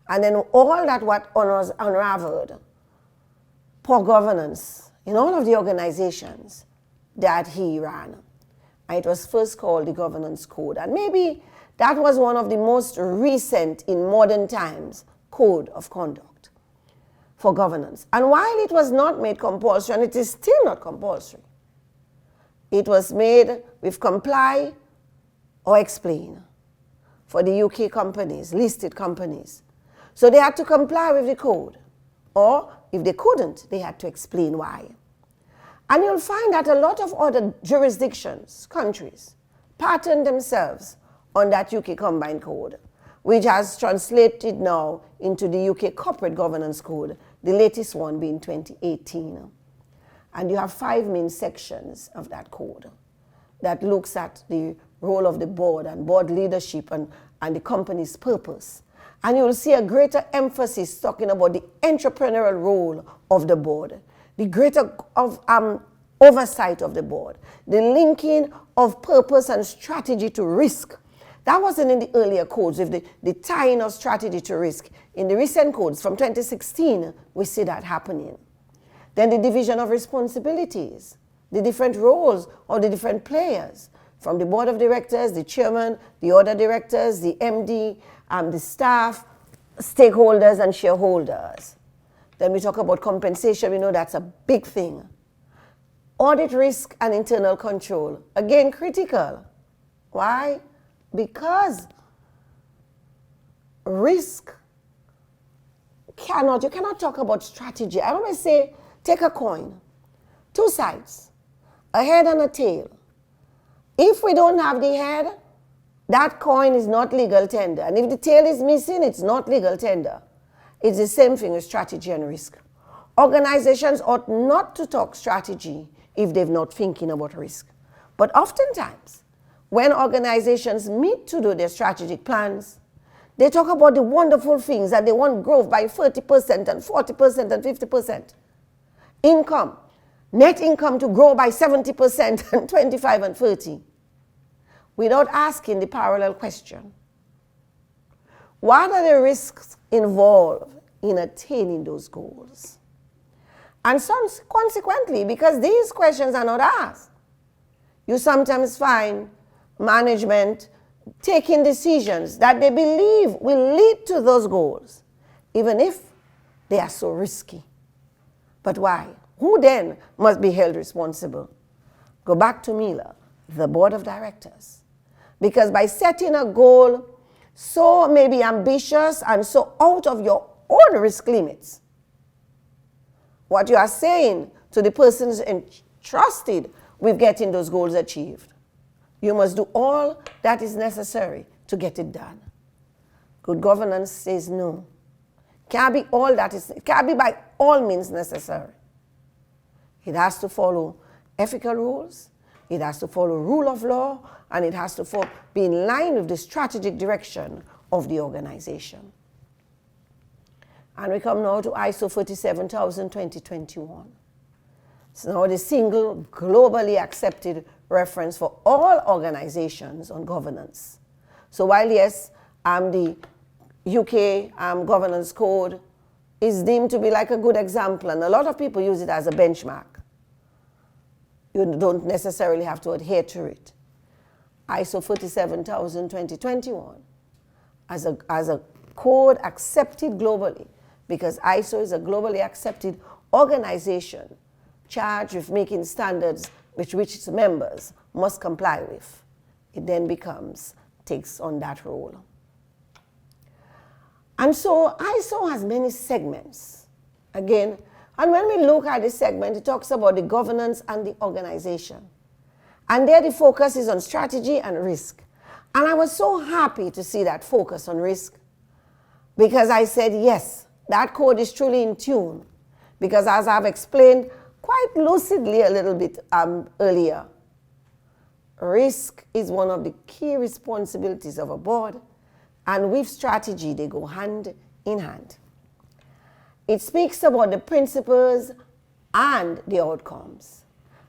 And then all that what was unraveled, poor governance in all of the organizations that he ran. And it was first called the Governance Code. And maybe that was one of the most recent in modern times code of conduct for governance. And while it was not made compulsory, and it is still not compulsory, it was made with comply or explain for the UK companies, listed companies. So they had to comply with the code, or if they couldn't, they had to explain why. And you'll find that a lot of other jurisdictions, countries, pattern themselves on that UK Combined Code, which has translated now into the UK Corporate Governance Code, the latest one being 2018. And you have 5 main sections of that code that looks at the role of the board and board leadership and the company's purpose. And you will see a greater emphasis talking about the entrepreneurial role of the board, the greater oversight of the board, the linking of purpose and strategy to risk. That wasn't in the earlier codes, with the tying of strategy to risk. In the recent codes from 2016, we see that happening. Then the division of responsibilities, the different roles of the different players, from the board of directors, the chairman, the other directors, the MD, the staff, stakeholders, and shareholders. Then we talk about compensation. We know that's a big thing. Audit risk and internal control. Again, critical. Why? Because risk you cannot talk about strategy. I always say, take a coin, 2 sides, a head and a tail. If we don't have the head, that coin is not legal tender. And if the tail is missing, it's not legal tender. It's the same thing with strategy and risk. Organizations ought not to talk strategy if they're not thinking about risk. But oftentimes, when organizations meet to do their strategic plans, they talk about the wonderful things that they want growth by 30% and 40% and 50%. Income, net income to grow by 70% and 25 and 30. Without asking the parallel question, what are the risks involved in attaining those goals? And consequently, because these questions are not asked, you sometimes find management taking decisions that they believe will lead to those goals, even if they are so risky. But why? Who then must be held responsible? go back to Mila, the board of directors. Because by setting a goal so maybe ambitious and so out of your own risk limits, what you are saying to the persons entrusted with getting those goals achieved, you must do all that is necessary to get it done. Good governance says no. Can't be all that is, can't be by all means necessary. It has to follow ethical rules, it has to follow rule of law, and it has to be in line with the strategic direction of the organization. And we come now to ISO 47000:2021. It's now the single globally accepted reference for all organizations on governance. So while yes, the UK governance code is deemed to be like a good example, and a lot of people use it as a benchmark, you don't necessarily have to adhere to it. ISO 47000:2021 as a code accepted globally, because ISO is a globally accepted organization charged with making standards which its members must comply with. It then takes on that role. And so ISO has many segments. Again, and when we look at this segment, it talks about the governance and the organization. And there the focus is on strategy and risk. And I was so happy to see that focus on risk, because I said, yes, that code is truly in tune. Because as I've explained quite lucidly a little bit earlier, risk is one of the key responsibilities of a board, and with strategy, they go hand in hand. It speaks about the principles and the outcomes.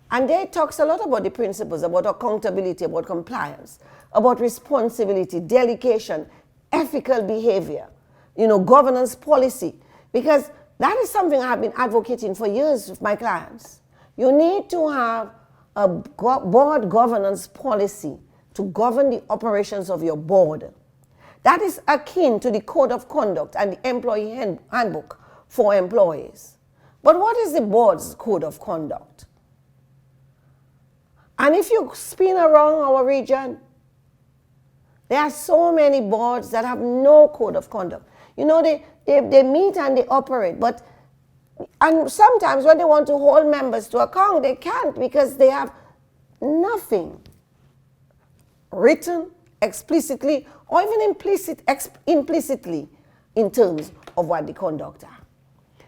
And there it talks a lot about the principles, about accountability, about compliance, about responsibility, delegation, ethical behavior, governance policy. Because that is something I've been advocating for years with my clients. You need to have a board governance policy to govern the operations of your board. That is akin to the code of conduct and the employee handbook for employees. But what is the board's code of conduct? And if you spin around our region, there are so many boards that have no code of conduct. They meet and they operate, and sometimes when they want to hold members to account, they can't, because they have nothing written explicitly or even implicitly in terms of what the conduct are.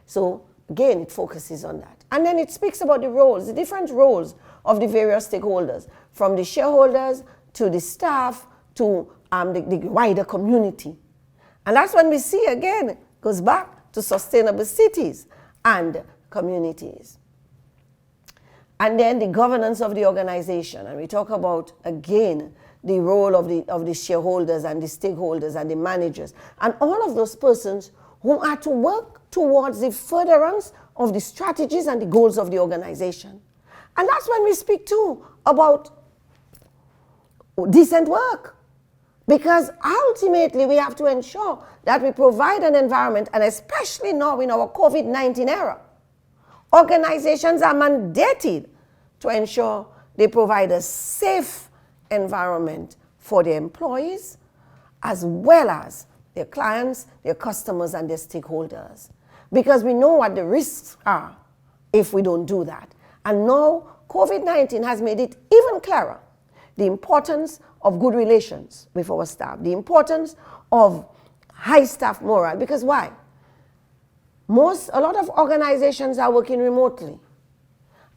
So again, it focuses on that. And then it speaks about the roles, the different roles of the various stakeholders, from the shareholders to the staff to the wider community. And that's when we see, again, goes back to sustainable cities and communities. And then the governance of the organization. And we talk about, again, the role of the shareholders and the stakeholders and the managers and all of those persons who are to work towards the furtherance of the strategies and the goals of the organization. And that's when we speak too about decent work. Because ultimately we have to ensure that we provide an environment, and especially now in our COVID-19 era, organizations are mandated to ensure they provide a safe environment for their employees, as well as their clients, their customers, and their stakeholders. Because we know what the risks are if we don't do that. And now COVID-19 has made it even clearer, the importance of good relations with our staff, the importance of high staff morale. Because why? A lot of organizations are working remotely.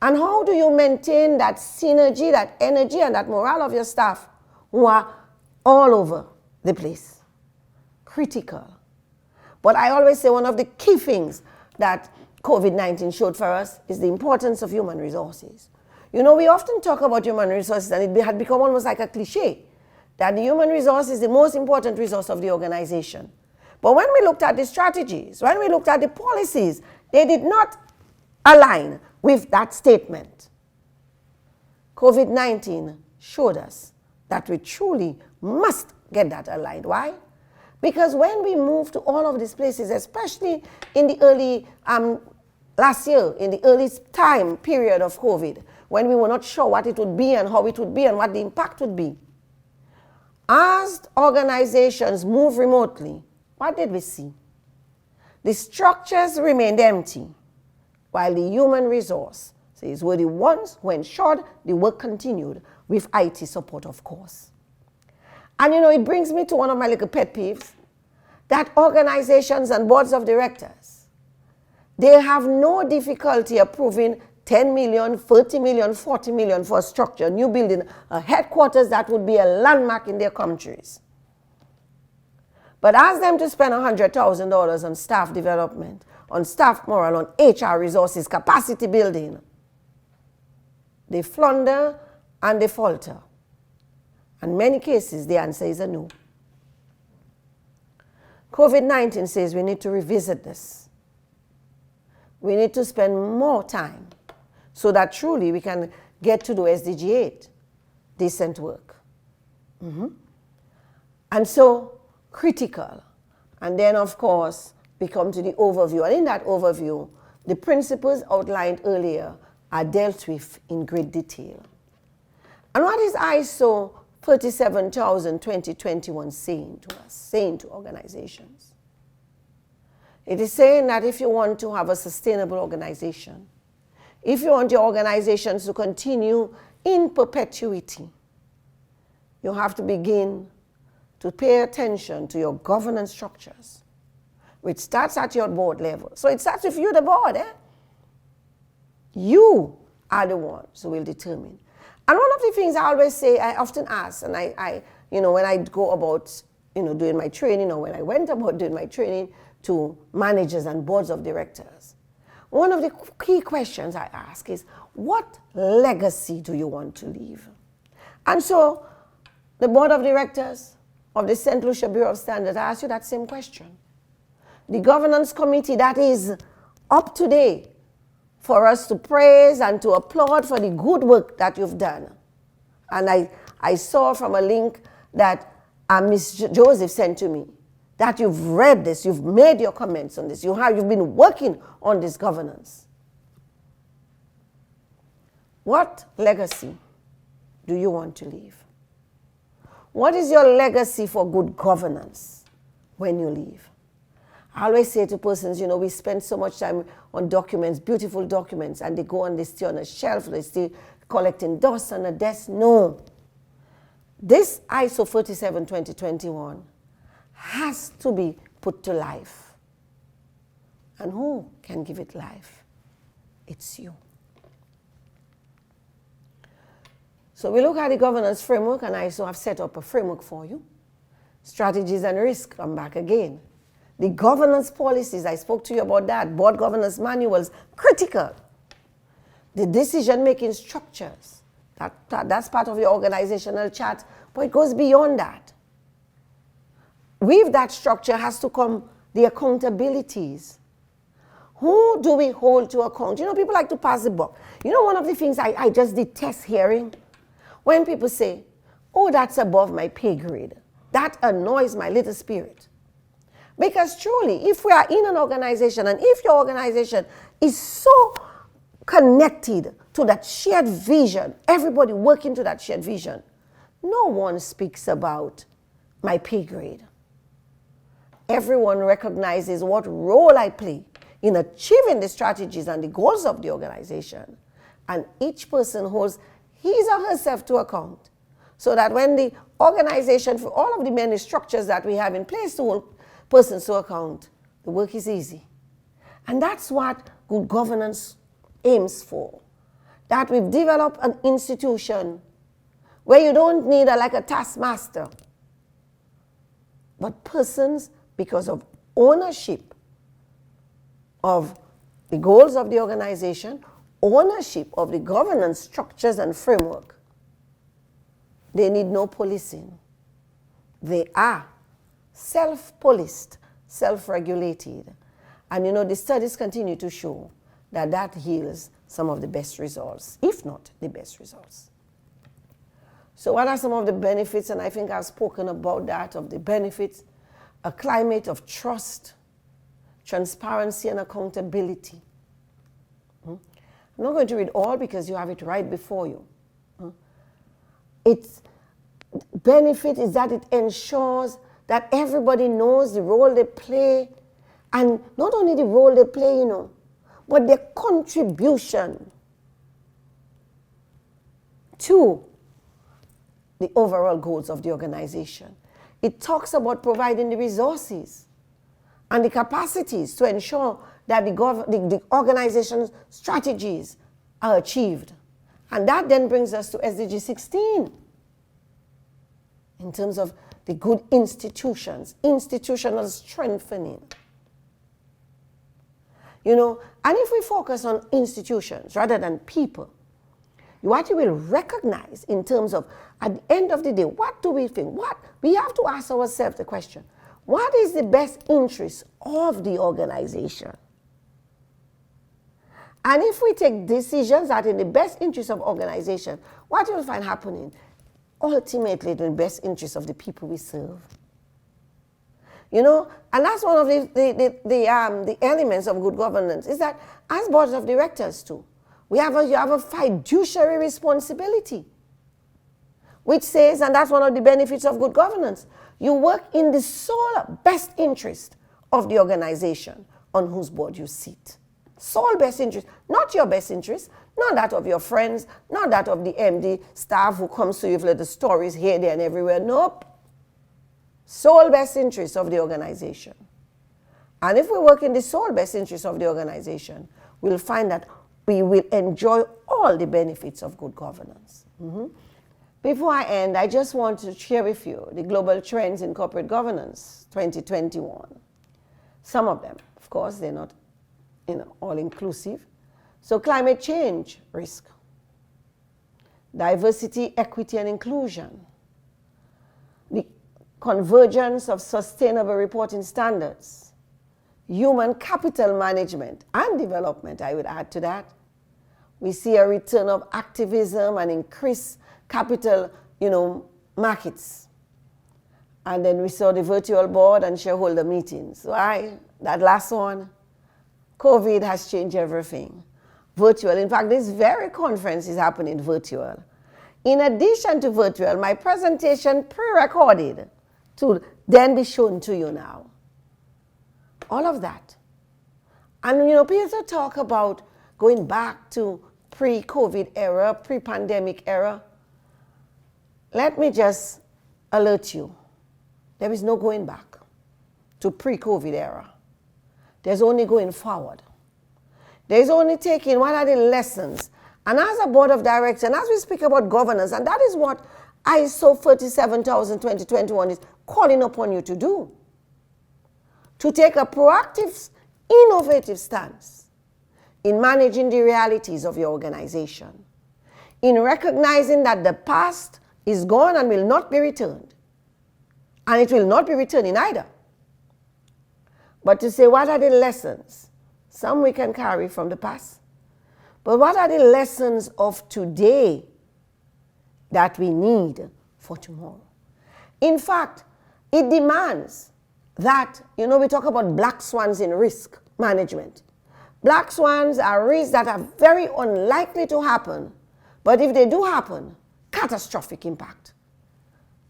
And how do you maintain that synergy, that energy, and that morale of your staff who are all over the place? Critical. But I always say one of the key things that COVID-19 showed for us is the importance of human resources. We often talk about human resources, and it had become almost like a cliche that the human resource is the most important resource of the organization. But when we looked at the strategies, when we looked at the policies, they did not align with that statement. COVID-19 showed us that we truly must get that aligned. Why? Because when we moved to all of these places, especially in the early, last year, in the early time period of COVID, when we were not sure what it would be and how it would be and what the impact would be. As organizations move remotely, what did we see? The structures remained empty, while the human resource were the ones who ensured the work continued with IT support, of course. And it brings me to one of my little pet peeves, that organizations and boards of directors, they have no difficulty approving 10 million, 30 million, 40 million for a structure, a new building, a headquarters that would be a landmark in their countries. But ask them to spend $100,000 on staff development, on staff morale, on HR resources, capacity building. They flounder and they falter. In many cases, the answer is a no. COVID-19 says we need to revisit this. We need to spend more time so that truly we can get to do SDG 8, decent work. And so, critical. And then, of course, we come to the overview. And in that overview, the principles outlined earlier are dealt with in great detail. And what is ISO 37000-2021 saying to us, saying to organizations? It is saying that if you want to have a sustainable organization, if you want your organizations to continue in perpetuity, you have to begin to pay attention to your governance structures, which starts at your board level. So it starts with you, the board. You are the ones who will determine. And one of the things I always say, I often ask, and I when I go about, doing my training, or when I went about doing my training to managers and boards of directors, one of the key questions I ask is, what legacy do you want to leave? And so the board of directors of the Saint Lucia Bureau of Standards, I ask you that same question. The governance committee that is up today for us to praise and to applaud for the good work that you've done. And I saw from a link that Ms. Joseph sent to me, that you've read this, you've made your comments on this, you've been working on this governance. What legacy do you want to leave? What is your legacy for good governance when you leave? I always say to persons, we spend so much time on documents, beautiful documents, and they go and they stay on a shelf, they stay collecting dust on a desk. No. This ISO 37-2021 has to be put to life. And who can give it life? It's you. So we look at the governance framework, and I also have set up a framework for you. Strategies and risk, come back again. The governance policies, I spoke to you about that. Board governance manuals, critical. The decision-making structures, that's part of your organizational chart, but it goes beyond that. With that structure has to come the accountabilities. Who do we hold to account? People like to pass the buck. One of the things I just detest hearing, when people say, oh, that's above my pay grade. That annoys my little spirit. Because truly, if we are in an organization, and if your organization is so connected to that shared vision, everybody working to that shared vision, no one speaks about my pay grade. Everyone recognizes what role I play in achieving the strategies and the goals of the organization. And each person holds his or herself to account. So that when the organization, for all of the many structures that we have in place to hold persons to account, the work is easy. And that's what good governance aims for. That we've developed an institution where you don't need a taskmaster, but persons, because of ownership of the goals of the organization, ownership of the governance structures and framework, they need no policing. They are self-policed, self-regulated. And the studies continue to show that that yields some of the best results, if not the best results. So what are some of the benefits? And I think I've spoken about that, of the benefits. A climate of trust, transparency, and accountability. I'm not going to read all because you have it right before you. Its benefit is that it ensures that everybody knows the role they play, and not only the role they play, you know, but their contribution to the overall goals of the organization. It talks about providing the resources and the capacities to ensure that the organization's strategies are achieved. And that then brings us to SDG 16 in terms of the good institutions, institutional strengthening. You know, and if we focus on institutions rather than people, what you will recognize in terms of, at the end of the day, what do we think? We have to ask ourselves the question, what is the best interest of the organization? And if we take decisions that are in the best interest of organization, what you will find happening? Ultimately, in the best interest of the people we serve. You know, and that's one of the elements of good governance, is that as boards of directors too, you have a fiduciary responsibility, which says, and that's one of the benefits of good governance, you work in the sole best interest of the organization on whose board you sit. Sole best interest, not your best interest, not that of your friends, not that of the MD staff who comes to you with the stories here, there, and everywhere. Nope. Sole best interest of the organization. And if we work in the sole best interest of the organization, we'll find that we will enjoy all the benefits of good governance. Before I end, I just want to share with you the global trends in corporate governance 2021. Some of them, of course, they're not all-inclusive. So climate change risk, diversity, equity, and inclusion, the convergence of sustainable reporting standards, human capital management and development, I would add to that. We see a return of activism and increased capital, markets. And then we saw the virtual board and shareholder meetings. Why? That last one, COVID has changed everything. Virtual. In fact, this very conference is happening virtual. In addition to virtual, my presentation pre-recorded to then be shown to you now. All of that. And people talk about going back to pre-COVID era, pre-pandemic era. Let me just alert you. There is no going back to pre-COVID era. There's only going forward. There's only taking what are the lessons. And as a board of directors, and as we speak about governance, and that is what ISO 37000-2021 is calling upon you to do. To take a proactive, innovative stance in managing the realities of your organization, in recognizing that the past is gone and will not be returned. And it will not be returning either. But to say, what are the lessons? Some we can carry from the past. But what are the lessons of today that we need for tomorrow? In fact, it demands that, we talk about black swans in risk management. Black swans are risks that are very unlikely to happen, but if they do happen, catastrophic impact.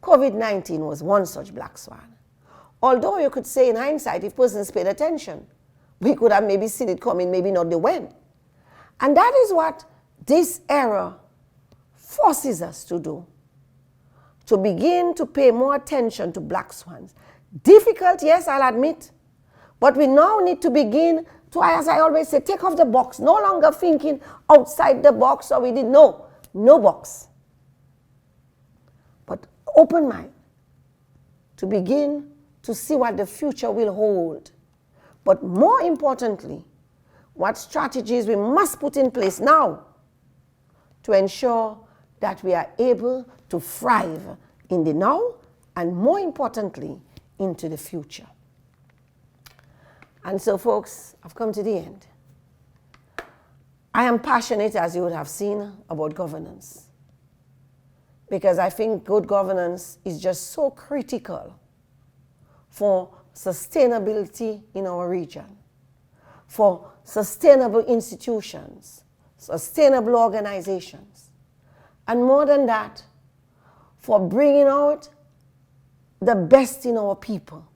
COVID-19 was one such black swan. Although you could say in hindsight, if persons paid attention, we could have maybe seen it coming, maybe not the when. And that is what this era forces us to do, to begin to pay more attention to black swans. Difficult, yes, I'll admit, but we now need to begin to, as I always say, take off the box, no longer thinking outside the box or we did no box. But open mind to begin to see what the future will hold. But more importantly, what strategies we must put in place now to ensure that we are able to thrive in the now and more importantly, into the future. And so folks, I've come to the end. I am passionate, as you would have seen, about governance. Because I think good governance is just so critical for sustainability in our region, for sustainable institutions, sustainable organizations. And more than that, for bringing out the best in our people,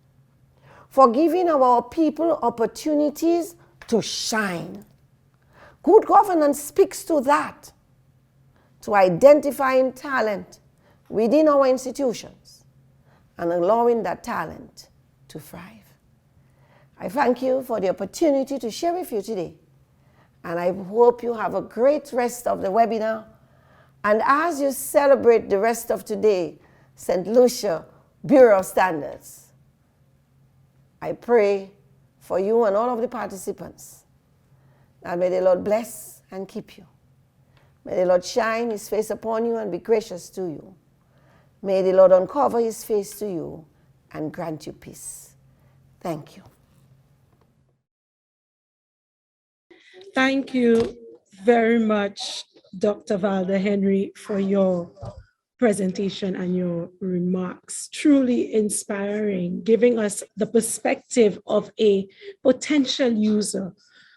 for giving our people opportunities to shine. Good governance speaks to that, to identifying talent within our institutions and allowing that talent to thrive. I thank you for the opportunity to share with you today, and I hope you have a great rest of the webinar. And as you celebrate the rest of today, Saint Lucia Bureau of Standards, I pray for you and all of the participants that may the Lord bless and keep you. May the Lord shine his face upon you and be gracious to you. May the Lord uncover his face to you and grant you peace. Thank you. Thank you very much, Dr. Valda Henry, for your presentation and your remarks. Truly inspiring, giving us the perspective of a potential user.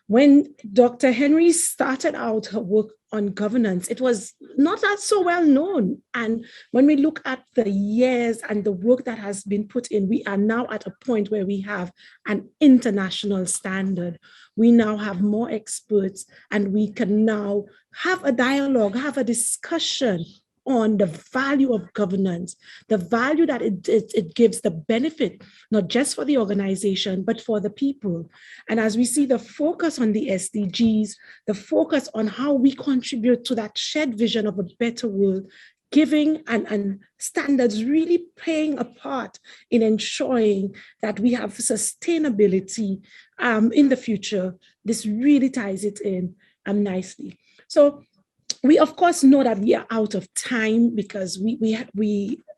When Dr. Henry started out her work on governance, it was not that so well known. And when we look at the years and the work that has been put in, we are now at a point where we have an international standard. We now have more experts, and we can now have a dialogue, have a discussion on the value of governance, the value that it gives, the benefit, not just for the organization, but for the people. And as we see the focus on the SDGs, the focus on how we contribute to that shared vision of a better world, giving and standards really playing a part in ensuring that we have sustainability in the future, this really ties it in nicely. So we, of course, know that we are out of time because we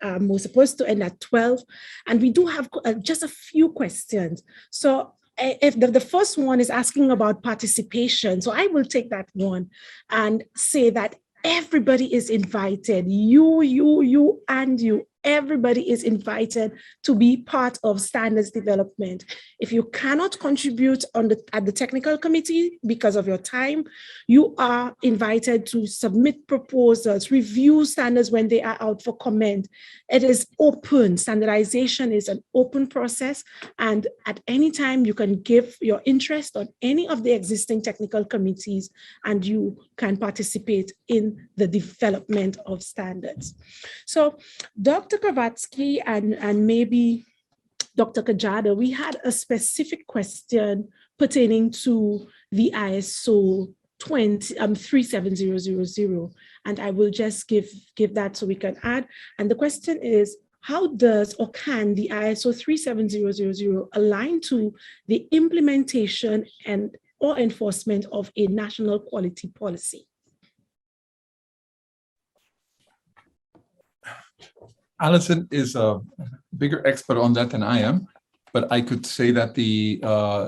were supposed to end at 12, and we do have just a few questions. So if the first one is asking about participation, so I will take that one and say that everybody is invited. You, and you. Everybody is invited to be part of standards development. If you cannot contribute at the technical committee because of your time, you are invited to submit proposals, review standards when they are out for comment. It is open. Standardization is an open process, and at any time you can give your interest on any of the existing technical committees, and you can participate in the development of standards. So Dr. Kravatsky and maybe Dr. Kajada, we had a specific question pertaining to the ISO 37000, and I will just give that so we can add. And the question is, how does or can the ISO 37000 align to the implementation and or enforcement of a national quality policy? Alison is a bigger expert on that than I am, but I could say that the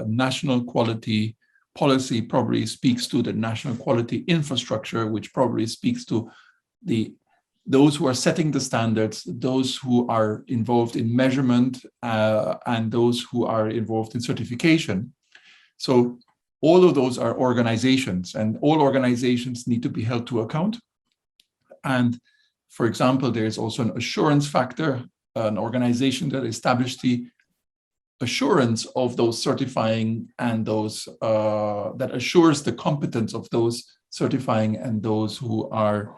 national quality policy probably speaks to the national quality infrastructure, which probably speaks to those who are setting the standards, those who are involved in measurement, and those who are involved in certification. So all of those are organizations, and all organizations need to be held to account. And for example, there is also an assurance factor, an organization that established the assurance of those certifying and those that assures the competence of those certifying and those who are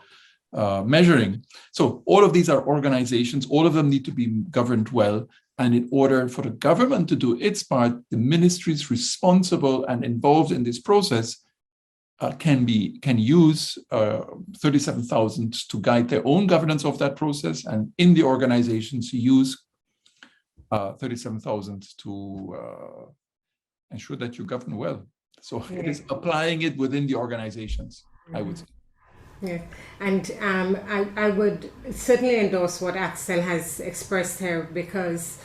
measuring. So all of these are organizations, all of them need to be governed well. And in order for the government to do its part, the ministries responsible and involved in this process can use 37,000 to guide their own governance of that process, and in the organizations use 37,000 to ensure that you govern well. So it is applying it within the organizations, I would say. Yeah, and I would certainly endorse what Axel has expressed here, because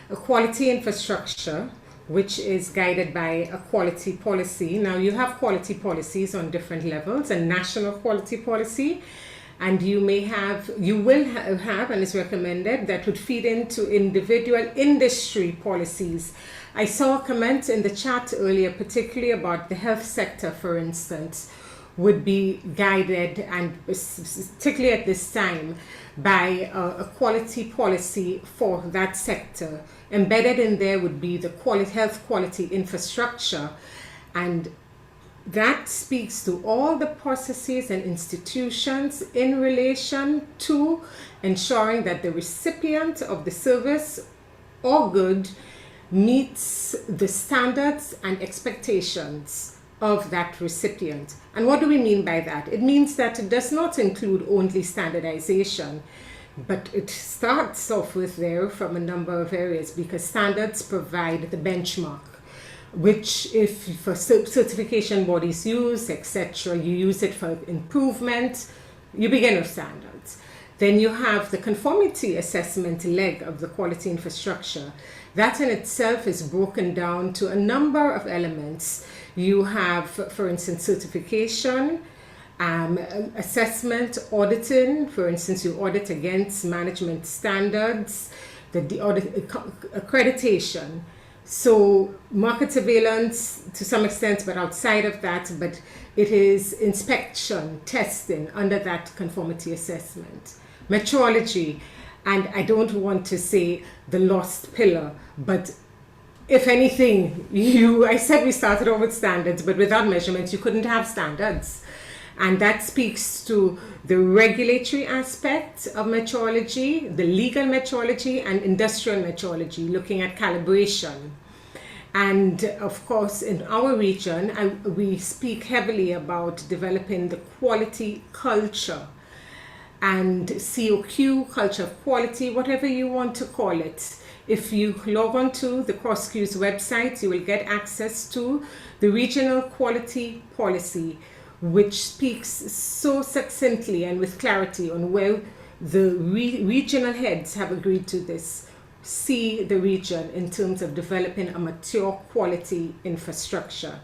a quality infrastructure which is guided by a quality policy. Now you have quality policies on different levels, a national quality policy, and you will have, and it's recommended, that would feed into individual industry policies. I saw a comment in the chat earlier, particularly about the health sector, for instance, would be guided, and particularly at this time, by a quality policy for that sector. Embedded in there would be the health quality infrastructure, and that speaks to all the processes and institutions in relation to ensuring that the recipient of the service or good meets the standards and expectations of that recipient. And what do we mean by that? It means that it does not include only standardization, but it starts off with there from a number of areas, because standards provide the benchmark, which if for certification bodies use, etc., you use it for improvement, you begin with standards. Then you have the conformity assessment leg of the quality infrastructure. That in itself is broken down to a number of elements. You have, for instance, certification, assessment, auditing. For instance, you audit against management standards, the audit accreditation. So market surveillance to some extent, but outside of that, but it is inspection, testing under that conformity assessment. Metrology, and I don't want to say the lost pillar, but if anything, I said we started off with standards, but without measurements, you couldn't have standards. And that speaks to the regulatory aspect of metrology, the legal metrology, and industrial metrology, looking at calibration. And of course, in our region, we speak heavily about developing the quality culture and COQ, culture of quality, whatever you want to call it. If you log on to the CrossQ's website, you will get access to the regional quality policy, which speaks so succinctly and with clarity on where the regional heads have agreed to this. See the region in terms of developing a mature quality infrastructure.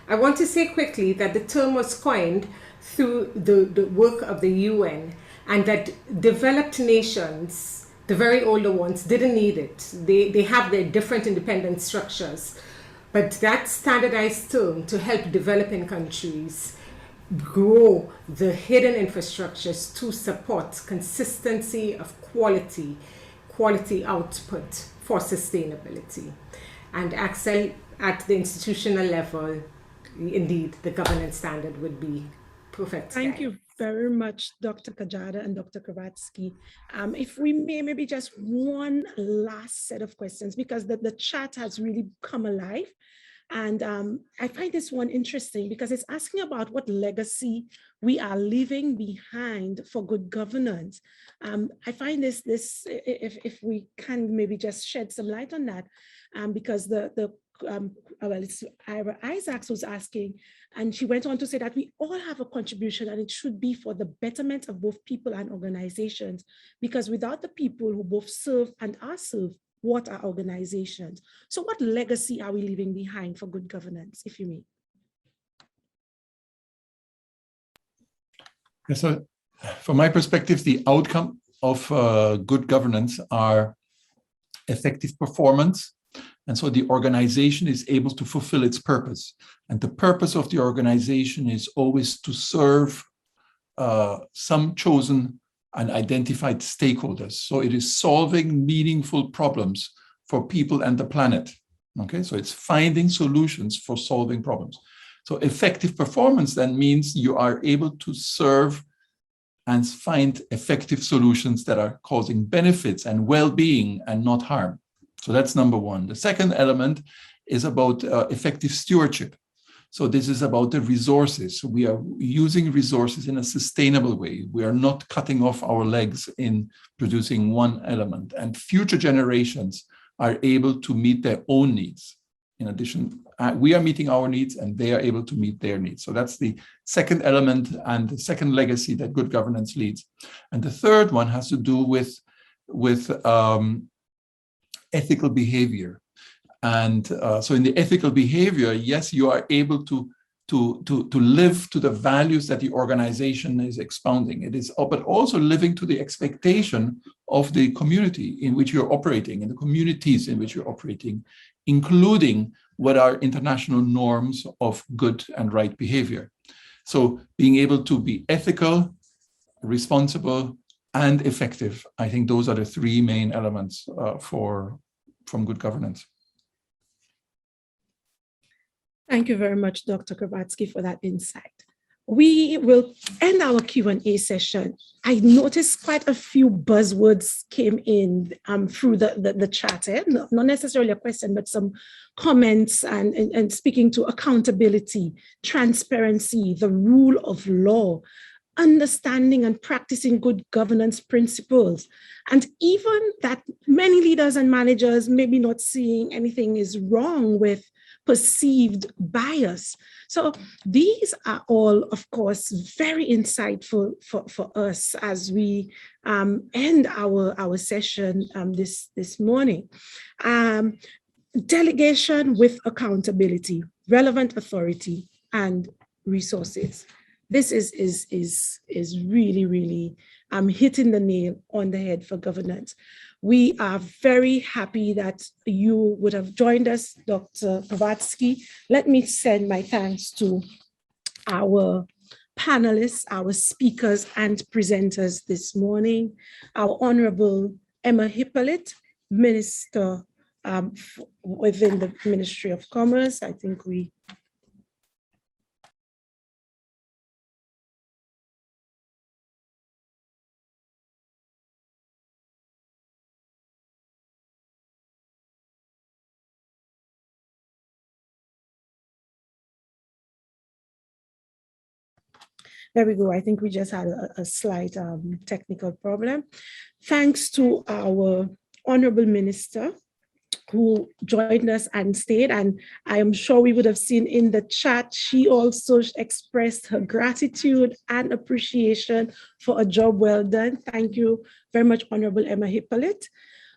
I want to say quickly that the term was coined through the work of the UN, and that developed nations, the very older ones, didn't need it. They have their different independent structures. But that standardized term to help developing countries grow the hidden infrastructures to support consistency of quality output for sustainability. And Axel, at the institutional level, indeed, the governance standard would be perfect. Thank you very much, Dr. Kajada and Dr. Kravatsky. If we may, maybe just one last set of questions, because the chat has really come alive. And I find this one interesting because it's asking about what legacy we are leaving behind for good governance. I find this if we can maybe just shed some light on that, because it's Ira Isaacs was asking, and she went on to say that we all have a contribution, and it should be for the betterment of both people and organizations, because without the people who both serve and are served, what are organizations? So what legacy are we leaving behind for good governance, if you may? Yeah, so from my perspective, the outcome of good governance are effective performance. And so the organization is able to fulfill its purpose. And the purpose of the organization is always to serve some chosen and identified stakeholders. So it is solving meaningful problems for people and the planet. Okay, so it's finding solutions for solving problems. So effective performance then means you are able to serve and find effective solutions that are causing benefits and well-being and not harm. So that's number one. The second element is about effective stewardship. So this is about the resources. We are using resources in a sustainable way. We are not cutting off our legs in producing one element. And future generations are able to meet their own needs. In addition, we are meeting our needs and they are able to meet their needs. So that's the second element and the second legacy that good governance leads. And the third one has to do with ethical behavior. And so in the ethical behavior, yes, you are able to live to the values that the organization is expounding. It is, but also living to the expectation of the community in which you're operating, in the communities in which you're operating, including what are international norms of good and right behavior. So being able to be ethical, responsible, and effective, I think those are the three main elements from good governance. Thank you very much, Dr. Kravatsky, for that insight. We will end our Q&A session. I noticed quite a few buzzwords came in through the chat, not necessarily a question, but some comments and speaking to accountability, transparency, the rule of law, understanding and practicing good governance principles, and even that many leaders and managers may be not seeing anything is wrong with perceived bias. So these are all, of course, very insightful for us as we end our session this morning. Delegation with accountability, relevant authority, and resources. This is really, really hitting the nail on the head for governance. We are very happy that you would have joined us, Dr. Kravatsky. Let me send my thanks to our panelists, our speakers and presenters this morning, our Honorable Emma Hippolyte, Minister within the Ministry of Commerce. I think we There we go. I think we just had a slight technical problem. Thanks to our Honorable Minister who joined us and stayed, and I am sure we would have seen in the chat, she also expressed her gratitude and appreciation for a job well done. Thank you very much, Honorable Emma Hippolyte.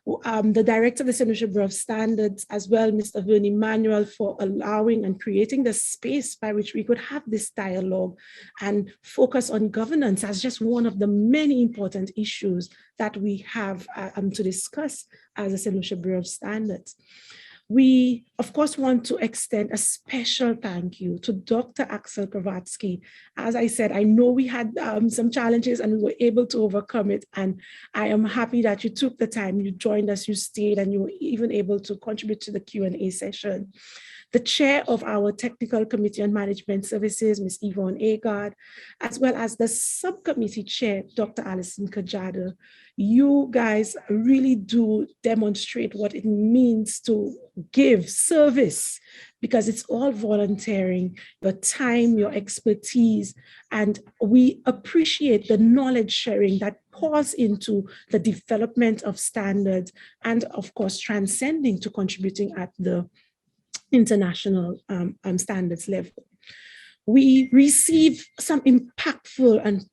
The Director of the Saint Lucia Bureau of Standards, as well, Mr. Verne Emmanuel, for allowing and creating the space by which we could have this dialogue and focus on governance as just one of the many important issues that we have to discuss as a Saint Lucia Bureau of Standards. We, of course, want to extend a special thank you to Dr. Axel Kravatsky. As I said, I know we had some challenges and we were able to overcome it. And I am happy that you took the time, you joined us, you stayed, and you were even able to contribute to the Q&A session. The chair of our Technical Committee on Management Services, Ms. Yvonne Agard, as well as the subcommittee chair, Dr. Alison Kajada. You guys really do demonstrate what it means to give service, because it's all volunteering, your time, your expertise, and we appreciate the knowledge sharing that pours into the development of standards and, of course, transcending to contributing at the international standards level. We receive some impactful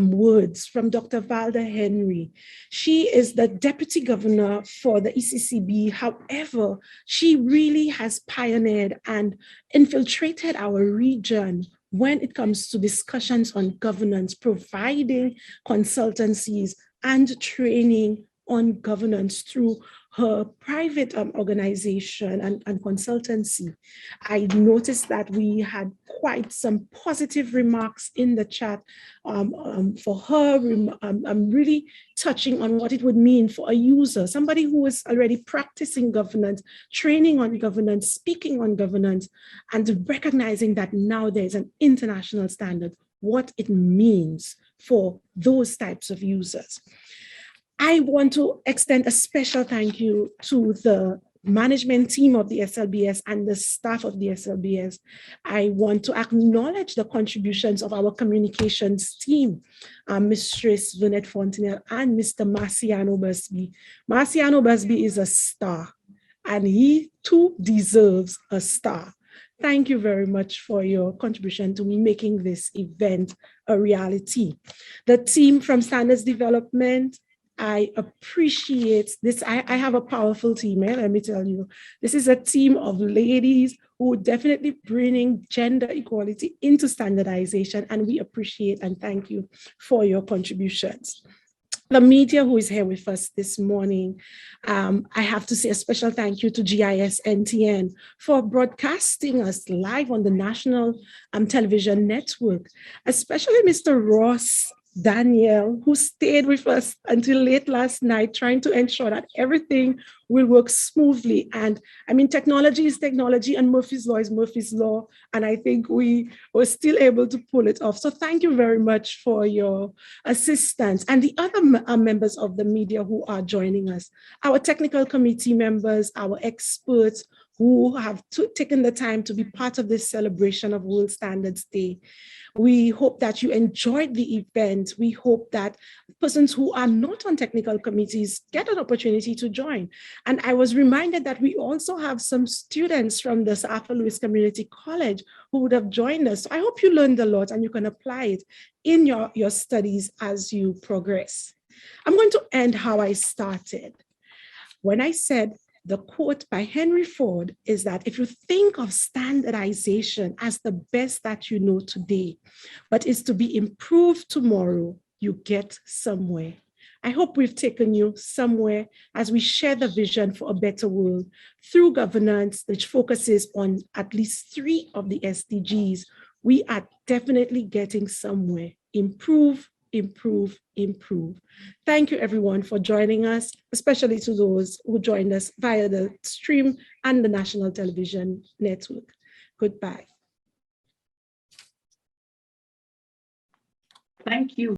words from Dr. Valda Henry. She is the Deputy Governor for the ECCB. However, she really has pioneered and infiltrated our region when it comes to discussions on governance, providing consultancies and training on governance through her private organization and consultancy. I noticed that we had quite some positive remarks in the chat for her. I'm really touching on what it would mean for a user, somebody who is already practicing governance, training on governance, speaking on governance, and recognizing that now there's an international standard, what it means for those types of users. I want to extend a special thank you to the management team of the SLBS and the staff of the SLBS. I want to acknowledge the contributions of our communications team, Mistress Vernette Fontenelle and Mr. Marciano Busby. Marciano Busby is a star, and he too deserves a star. Thank you very much for your contribution to making this event a reality. The team from Standards Development, I appreciate this. I have a powerful team, let me tell you. This is a team of ladies who definitely bringing gender equality into standardization, and we appreciate and thank you for your contributions. the media who is here with us this morning. I have to say a special thank you to GIS NTN for broadcasting us live on the national television network, especially Mr. Ross Daniel, who stayed with us until late last night, trying to ensure that everything will work smoothly. And I mean, technology is technology and Murphy's Law is Murphy's Law. And I think we were still able to pull it off. So thank you very much for your assistance. And the other members of the media who are joining us, our technical committee members, our experts who have taken the time to be part of this celebration of World Standards Day. We hope that you enjoyed the event. We hope that persons who are not on technical committees get an opportunity to join. And I was reminded that we also have some students from the Arthur Lewis Community College who would have joined us. So I hope you learned a lot and you can apply it in your studies as you progress. I'm going to end how I started. When I said, the quote by Henry Ford is that if you think of standardization as the best that you know today, but is to be improved tomorrow, you get somewhere. I hope we've taken you somewhere as we share the vision for a better world through governance, which focuses on at least 3 of the SDGs. We are definitely getting somewhere. Improve, improve, improve. Thank you everyone for joining us, especially to those who joined us via the stream and the national television network. Goodbye. Thank you.